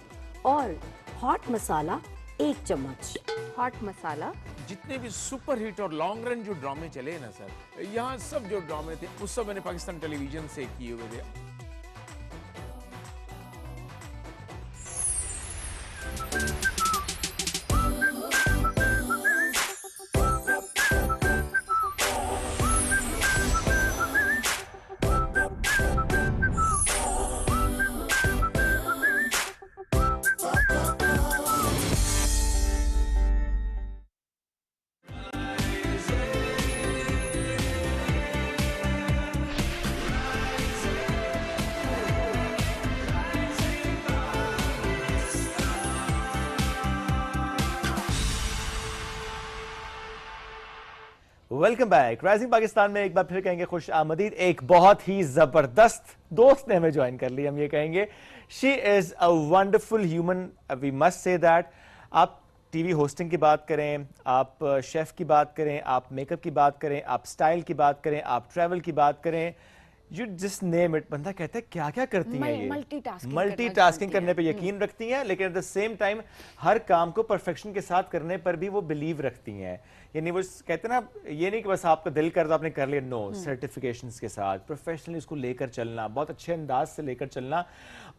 और हॉट मसाला 1 चम्मच। हॉट मसाला। जितने भी सुपर हिट और लॉन्ग रन जो ड्रामे चले ना सर, यहाँ सब जो ड्रामे थे उस सब मैंने पाकिस्तान टेलीविजन से किए हुए थे। Welcome back. राइजिंग पाकिस्तान में एक बार फिर कहेंगे खुश आमदीद। एक बहुत ही जबरदस्त दोस्त ने हमें ज्वाइन कर लिया, हम ये कहेंगे she is a wonderful human, we must say that. आप टीवी होस्टिंग की बात करें, आप शेफ की बात करें, आप मेकअप की बात करें, आप स्टाइल की बात करें, आप ट्रैवल की बात करें, यू जस्ट नेम इट। बंदा कहता है क्या क्या करती हैं ये, मल्टीटास्किंग करने पे यकीन रखती हैं, लेकिन एट द सेम टाइम हर काम को परफेक्शन के साथ करने पर भी वो बिलीव रखती हैं। यानी वो कहते हैं ना, ये नहीं कि बस आपका दिल कर तो आपने कर लिया, नो, सर्टिफिकेशंस के साथ प्रोफेशनली उसको लेकर चलना, बहुत अच्छे अंदाज से लेकर चलना,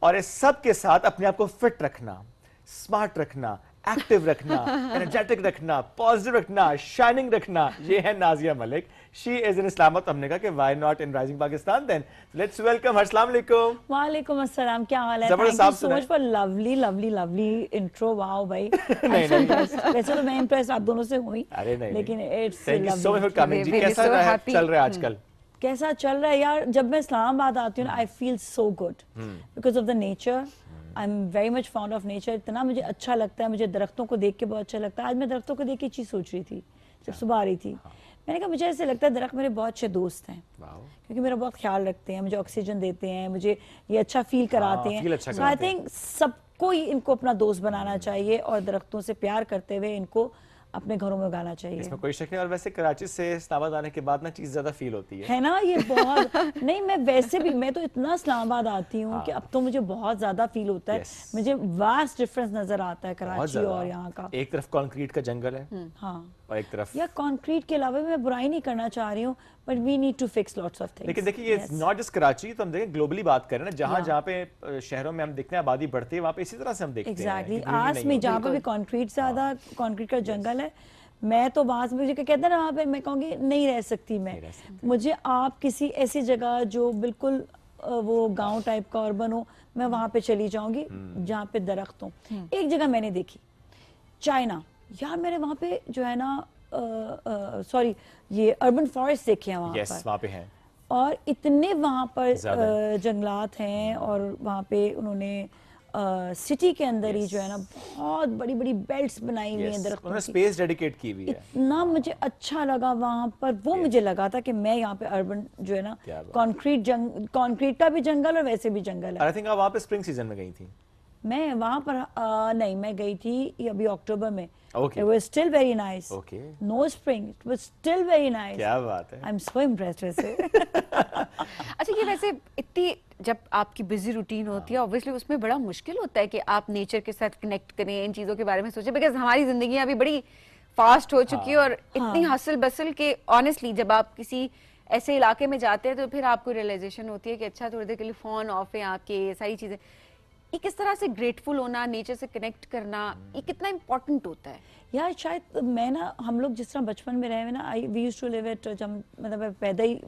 और इस सब के साथ अपने आप को फिट रखना, स्मार्ट रखना, एक्टिव रखना, एनर्जेटिक रखना, पॉजिटिव रखना, शाइनिंग रखना। ये है Nazia Malik. She is in Islamabad. हमने कहा कि why not in rising Pakistan, then let's welcome her. अस्सलाम वालेकुम। वालेकुम अस्सलाम, क्या हाल है? जबरदस्त। Thank you so much for lovely lovely lovely intro. Wow भाई। वैसे तो मैं इंप्रेस आप दोनों से हुई, अरे नहीं, लेकिन it's thank you so much for coming. जी कैसा चल रहा है आजकल? कैसा चल रहा है यार? जब मैं इस्लामाबाद आती हूँ ना, I feel so good because of the nature. I am very much found of nature. इतना मुझे अच्छा लगता है, मुझे दरख्तों को देख के बहुत अच्छा लगता है। आज मैं दरख्तों को देख के चीज़ सोच रही थी जब सुबह आ रही थी। मैंने कहा मुझे ऐसे लगता है दरख्त मेरे बहुत अच्छे दोस्त हैं, क्योंकि मेरा बहुत ख्याल रखते हैं, मुझे ऑक्सीजन देते हैं, मुझे ये अच्छा फील कराते हैं। सो आई थिंक सबको ही इनको अपना दोस्त बनाना चाहिए और दरख्तों से प्यार करते हुए इनको अपने घरों में उगाना चाहिए। इसमें कोई शक नहीं। और वैसे कराची से इस्लामाबाद आने के बाद ना चीज ज्यादा फील होती है ना, ये बहुत नहीं, मैं वैसे भी, मैं तो इतना इस्लामाबाद आती हूँ कि अब तो मुझे बहुत ज्यादा फील होता है। मुझे वास्ट डिफरेंस नजर आता है कराची और यहाँ का। एक तरफ कंक्रीट का जंगल है, हाँ, और एक तरफ या कंक्रीट के अलावा मैं बुराई नहीं करना चाह रही हूँ, but we need to fix lots of things. लेकिन देखिए, ये नॉट जस्ट कराची, तो हम देखें ग्लोबली बात करें ना, जहाँ जहाँ पे शहरों में हम देखते हैं आबादी बढ़ती है, वहाँ पे इसी तरह से हम देखते हैं। एग्जैक्टली। आस में जहाँ पे भी कंक्रीट ज्यादा, कंक्रीट का जंगल है, मैं तो वहां से मुझे कहते हैं ना, वहाँ पे मैं कहूँगी नहीं रह सकती मैं। मुझे आप किसी ऐसी जगह जो बिल्कुल वो गांव टाइप का अर्बन हो, मैं वहां पे चली जाऊंगी जहाँ पे दरख्त हो। एक जगह मैंने देखी, चाइना, यार मैंने वहां पे जो है ना, सॉरी, ये अर्बन फॉरेस्ट देखे हैं वहां पे हैं, और इतने वहां पर जंगलात हैं, और वहां पे उन्होंने सिटी के अंदर ही जो है ना बहुत बड़ी बड़ी बेल्ट्स बनाई हुई हैं दरख्तों की, स्पेस डेडिकेट की हुई है। इतना मुझे अच्छा लगा वहां पर, वो मुझे लगा था कि मैं यहाँ पे अर्बन जो है ना, कंक्रीट का भी जंगल और वैसे भी जंगल है। आई थिंक आप वहाँ पे स्प्रिंग सीजन में गई थी। मैं वहाँ पर नहीं, मैं गई थी अभी अक्टूबर में। Okay. It was still very nice. Okay. No spring. It was still very nice. क्या बात है। I'm so impressed वैसे। अच्छा, ये वैसे इतनी जब आपकी बिजी रूटीन होती है ऑब्वियसली उसमें बड़ा मुश्किल होता है कि आप नेचर के साथ कनेक्ट करें, इन चीज़ों के बारे में सोचें, बिकॉज हमारी जिंदगी अभी बड़ी फास्ट हो चुकी है और इतनी हसल बसल के ऑनेस्टली जब आप किसी ऐसे इलाके में जाते हैं तो फिर आपको रियलाइजेशन होती है कि अच्छा थोड़ी देर के लिए फ़ोन ऑफ है आपके, ये सारी चीज़ें। ये किस तरह से ग्रेटफुल होना, नेचर से कनेक्ट करना, ये कितना इम्पोर्टेंट होता है? यार शायद मैं ना, हम लोग जिस तरह बचपन में रहे हैं ना, we used to live at, जब मतलब मैं पैदा ही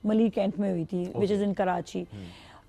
मलिक कैंट में हुई थी, विच इज़ इन कराची।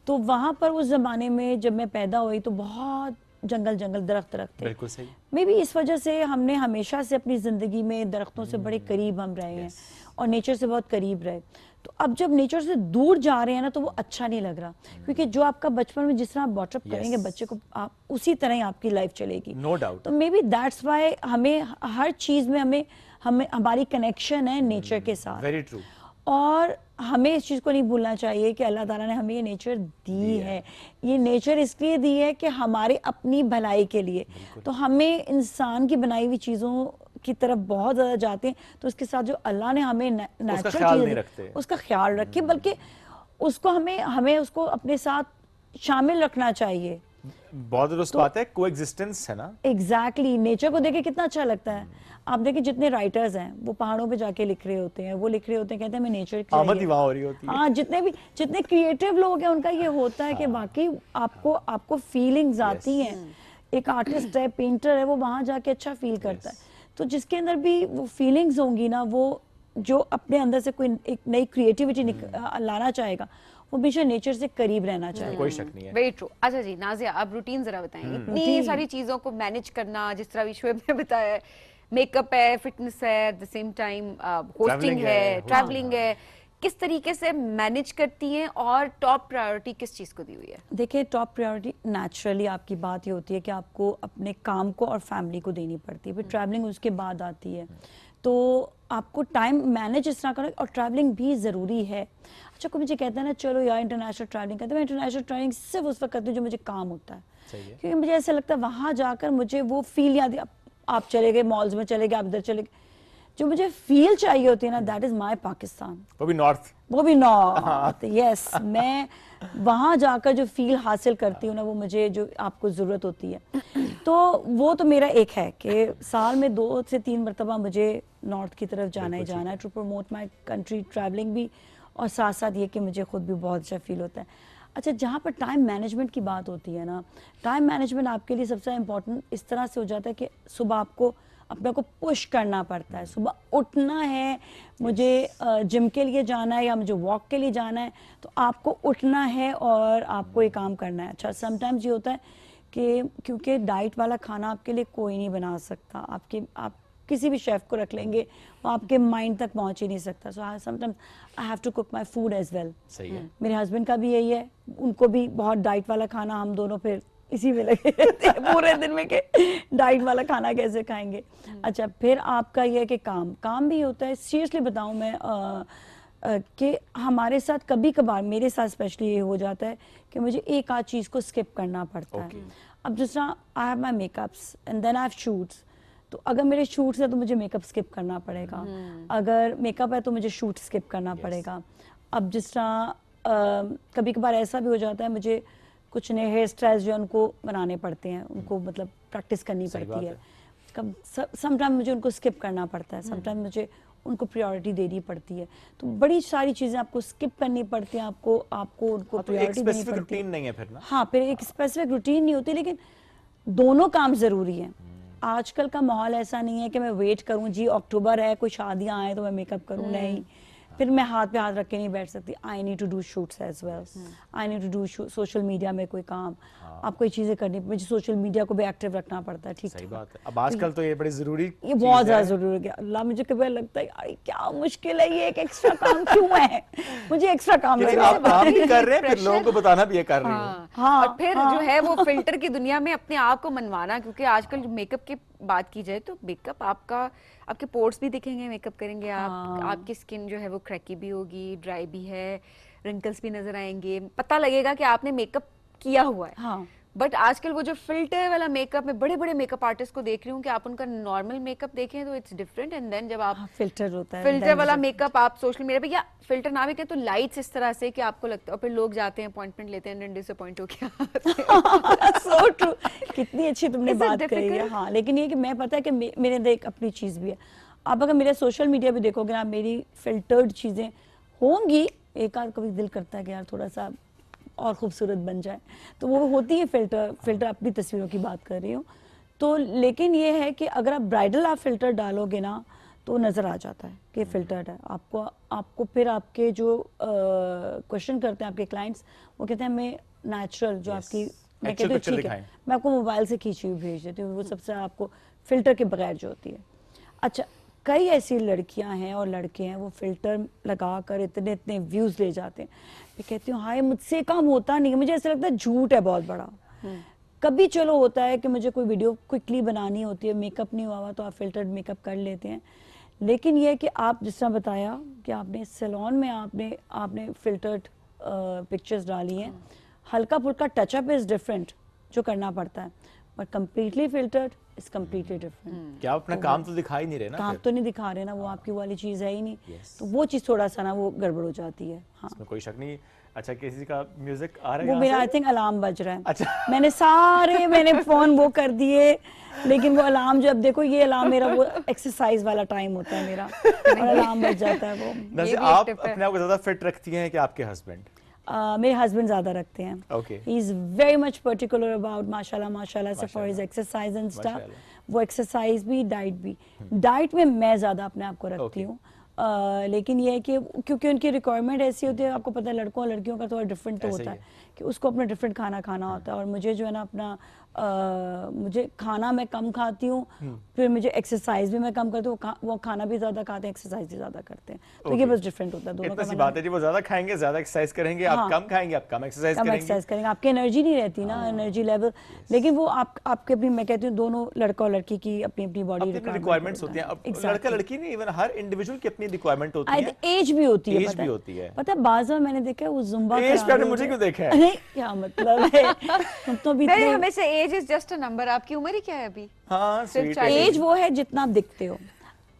तो वहाँ पर उस ज़माने में जब मैं पैदा हुई तो बहुत जंगल जंगल दरख्त थे। बिल्कुल सही। मे बी इस वजह से हमने हमेशा से अपनी ज़िंदगी में दरख्तों से बड़े करीब हम रहे हैं और नेचर से बहुत करीब रहे। तो अब जब नेचर से दूर जा रहे हैं ना तो वो अच्छा नहीं लग रहा, क्योंकि जो आपका बचपन में जिस तरह आप बॉटअप करेंगे बच्चे को, आप उसी तरह ही आपकी लाइफ चलेगी। No doubt. तो मे बी दैट्स वाई हमें हर चीज़ में हमें हमारी कनेक्शन है नेचर के साथ। Very true. और हमें इस चीज़ को नहीं भूलना चाहिए कि अल्लाह ताला ने हमें ये नेचर दी है। ये नेचर इसलिए दी है कि हमारे अपनी भलाई के लिए। तो हमें इंसान की बनाई हुई चीज़ों की तरफ बहुत ज़्यादा जाते हैं, तो उसके साथ जो अल्लाह ने हमें नेचुरल चीज़ उसका ख्याल रखे, बल्कि उसको हमें उसको अपने साथ शामिल रखना चाहिए। बहुत दुरुस्त बात है, कोएग्जिस्टेंस है ना। एग्जैक्टली। नेचर को देखे कितना अच्छा लगता है। आप देखिए जितने राइटर्स हैं वो पहाड़ों पे जाके लिख रहे होते हैं, वो लिख रहे होते हैं, कहते हैं मैं नेचर आमद ही वहाँ हो रही होती है। हाँ, जितने क्रिएटिव लोग हैं उनका ये होता है कि बाकी आपको फीलिंग्स आती हैं। एक आर्टिस्ट है, पेंटर है, वो वहाँ जाके अच्छा फील करता है। तो जिसके अंदर भी वो फीलिंग्स होंगी ना, वो जो अपने अंदर से कोई एक नई क्रिएटिविटी लाना चाहेगा, वो हमेशा नेचर से करीब रहना चाहिए। कोई शक नहीं है। Very true. अच्छा जी, नाजिया आप रूटीन जरा बताएंगे। इतनी सारी चीजों को मैनेज करना, जिस तरह शोएब ने बताया, मेकअप है, फिटनेस है, at the same time hosting है, ट्रैवलिंग है, किस तरीके से मैनेज करती हैं और टॉप प्रायोरिटी किस चीज़ को दी हुई है? देखिए, टॉप प्रायोरिटी नेचुरली आपकी बात ये होती है कि आपको अपने काम को और फैमिली को देनी पड़ती है, फिर ट्रैवलिंग उसके बाद आती है। तो आपको टाइम मैनेज इस तरह करें, और ट्रैवलिंग भी ज़रूरी है। अच्छा, कोई मुझे कहता है ना चलो यार इंटरनेशनल ट्रैवलिंग करते हैं, मैं इंटरनेशनल ट्रैवलिंग सिर्फ उस वक्त करती हूँ जो मुझे काम होता है, क्योंकि मुझे ऐसा लगता है वहाँ जाकर मुझे वो फील याद, आप चले गए मॉल्स में, चले गए आप इधर चले गए, जो मुझे फील चाहिए होती है ना, दैट इज माय पाकिस्तान। वो भी नॉर्थ। यस, मैं वहाँ जाकर जो फील हासिल करती हूँ ना, वो मुझे जो आपको ज़रूरत होती है, तो वो तो मेरा एक है कि साल में 2 से 3 मरतबा मुझे नॉर्थ की तरफ जाना ही जाना है, to promote my country, travelling भी, और साथ साथ ये कि मुझे खुद भी बहुत अच्छा फील होता है। अच्छा, जहाँ पर टाइम मैनेजमेंट की बात होती है ना, टाइम मैनेजमेंट आपके लिए सबसे इम्पोर्टेंट इस तरह से हो जाता है कि सुबह आपको अपने को पुश करना पड़ता है। सुबह उठना है, मुझे जिम के लिए जाना है या मुझे वॉक के लिए जाना है, तो आपको उठना है और आपको ये काम करना है। अच्छा, समटाइम्स ये होता है कि क्योंकि डाइट वाला खाना आपके लिए कोई नहीं बना सकता, आप किसी भी शेफ़ को रख लेंगे, वो आपके माइंड तक पहुंच ही नहीं सकता। So sometimes I have to cook my food as well. सही है। मेरे हस्बैंड का भी यही है, उनको भी बहुत डाइट वाला खाना, हम दोनों फिर इसी में लगे रहते हैं पूरे दिन में कि डाइट वाला खाना कैसे खाएंगे। अच्छा, फिर आपका ये है कि काम भी होता है। सीरियसली बताऊं मैं कि हमारे साथ कभी कभार, मेरे साथ स्पेशली ये हो जाता है कि मुझे एक आध चीज़ को स्किप करना पड़ता है। अब जिस तरह I have my makeups and then I have shoots, तो अगर मेरे शूट्स है तो मुझे मेकअप स्किप करना पड़ेगा, अगर मेकअप है तो मुझे शूट स्किप करना पड़ेगा। अब जिस तरह कभी कभार ऐसा भी हो जाता है, मुझे कुछ नए हेयर स्टाइल्स जो उनको बनाने पड़ते हैं, उनको मतलब प्रैक्टिस करनी पड़ती है। समटाइम मुझे उनको स्किप करना पड़ता है, समटाइम मुझे उनको प्रायोरिटी देनी पड़ती है। तो बड़ी सारी चीज़ें आपको स्किप करनी पड़ती हैं, आपको उनको प्रायोरिटी देनी पड़ती है। रूटीन नहीं है फिर ना? हाँ, फिर एक स्पेसिफिक रूटीन नहीं होती, लेकिन दोनों काम ज़रूरी है। आजकल का माहौल ऐसा नहीं है कि मैं वेट करूँ जी अक्टूबर है, कोई शादियाँ आए तो मैं मेकअप करूँ, नहीं, फिर मैं हाथ पे हाथ रख के नहीं बैठ सकती। I need to do shoots as well, I need to do social media में कोई काम, आपको ये चीज़ें करनी, मुझे सोशल मीडिया को भी एक्टिव रखना पड़ता है। ठीक, सही बात है। अब आजकल तो ये बड़ी ज़रूरी, ये बहुत ज़्यादा ज़रूरी हो गया। अल्लाह, मुझे कभी लगता है यार क्या मुश्किल है, ये एक एक्स्ट्रा काम क्यों है, मुझे एक्स्ट्रा काम है। आप काम भी कर रहे हैं, फिर लोगों को बताना भी ये कर रही हूँ। हाँ, और फिर जो है वो फिल्टर की दुनिया में अपने आप को मनवाना, क्योंकि आजकल मेकअप की बात की जाए तो मेकअप आपके पोर्स भी दिखेंगे, मेकअप करेंगे आपकी स्किन जो है वो क्रैकी भी होगी, ड्राई भी है, रिंकल्स भी नजर आएंगे, पता लगेगा कि आपने मेकअप किया हुआ है। बट आजकल वो जो फिल्टर वाला मेकअप, मैं बड़े बड़े मेकअप आर्टिस्ट को देख रही हूँ कि आप उनका नॉर्मल मेकअप देखें तो इट्स डिफरेंट, एंड देन जब आप फिल्टर होता है, फिल्टर वाला मेकअप आप सोशल मीडिया पे, या फिल्टर ना भी कहें तो लाइट्स इस तरह से कि आपको लगता है, और फिर लोग जाते हैं अपॉइंटमेंट लेते हैं एंड डिसअपॉइंट हो गया। सो ट्रू, कितनी अच्छी तुमने Is it बात कही है। difficult? हाँ, लेकिन ये कि मैं पता है कि मेरे अंदर एक अपनी चीज़ भी है। आप अगर मेरे सोशल मीडिया पे देखोगे ना, मेरी फिल्टर्ड चीज़ें होंगी, एक आध कभी दिल करता है कि यार थोड़ा सा और खूबसूरत बन जाए, तो वो होती है फिल्टर अपनी तस्वीरों की बात कर रही हूँ तो। लेकिन ये है कि अगर आप ब्राइडल आप फिल्टर डालोगे ना तो नज़र आ जाता है कि फिल्टर्ड है। आपको फिर आपके जो क्वेश्चन करते हैं आपके क्लाइंट्स, वो कहते हैं हमें नेचुरल जो आपकी, मैं कहती हूँ ठीक है, मैं आपको मोबाइल से खींची हुई भेज देती हूँ, वो सबसे आपको फिल्टर के बगैर जो होती है। अच्छा, कई ऐसी लड़कियां हैं और लड़के हैं वो फिल्टर लगा कर इतने इतने व्यूज ले जाते हैं। मैं कहती हूँ हाय, मुझसे काम होता नहीं है, मुझे ऐसा लगता है झूठ है बहुत बड़ा। कभी चलो होता है कि मुझे कोई वीडियो क्विकली बनानी होती है, मेकअप नहीं हुआ हुआ तो आप फिल्टर्ड मेकअप कर लेते हैं। लेकिन ये है कि आप जिस तरह बताया कि आपने सैलून में आपने फिल्टर्ड पिक्चर्स डाली हैं, हल्का फुल्का टचअप इज डिफरेंट जो करना पड़ता है, but completely filtered is completely different. क्या आप अपना काम तो दिखा ही नहीं रहे ना, काम तो नहीं दिखा रहे ना, वो आपकी वाली चीज़ है ही नहीं, तो वो चीज़ थोड़ा सा ना वो गड़बड़ हो जाती है। हाँ, इसमें कोई शक नहीं। अच्छा, किसी का म्यूजिक आ रहा है? वो मेरा आई थिंक अलार्म बज रहा है। अच्छा। मैंने फोन वो कर दिए, लेकिन वो अलार्म, जब देखो ये अलार्म मेरा वो एक्सरसाइज वाला टाइम होता है मेरा, और अलार्म बज जाता है वो। आप अपने आप को ज्यादा फिट रखती हैं कि आपके हस्बैंड? मेरे हस्बैंड ज्यादा रखते हैं। Okay. He is very much particular about माशाल्लाह से for his exercise and stuff. वो एक्सरसाइज भी, डाइट भी। डाइट में मैं ज्यादा अपने आप को रखती हूँ। लेकिन ये है कि क्योंकि उनकी रिक्वायरमेंट ऐसी होती है, आपको पता है लड़कों और लड़कियों का थोड़ा डिफरेंट तो होता है कि उसको अपना डिफरेंट खाना खाना होता है, और मुझे जो है ना अपना मुझे खाना मैं कम खाती हूँ, फिर मुझे एक्सरसाइज भी मैं कम करती हूँ, वो खाना भी ज्यादा खाते हैं, एक्सरसाइज भी ज्यादा करते हैं, तो ये बस डिफरेंट होता है दोनों का। इतनी सी बात है जी, वो ज्यादा खाएंगे ज्यादा एक्सरसाइज करेंगे, आप कम खाएंगे आप कम एक्सरसाइज करेंगे, आपकी एनर्जी नहीं रहती ना, एनर्जी लेवल। लेकिन वो आपके अपनी, मैं कहती हूँ दोनों लड़का और लड़की की अपनी अपनी बॉडी रिक्वायरमेंट्स होती हैं। अब लड़का लड़की नहीं, इवन हर इंडिविजुअल की अपनी रिक्वायरमेंट होती है, एज भी होती है, एज भी होती है। पता है बाज़ बार मैंने देखा है वो जुम्बा एज पे मुझे क्यों देखा है? नहीं, क्या मतलब है, तो भी नहीं, हमेशा age is just a number. आपकी उम्र ही क्या है अभी? हाँ, एज वो है जितना आप दिखते हो,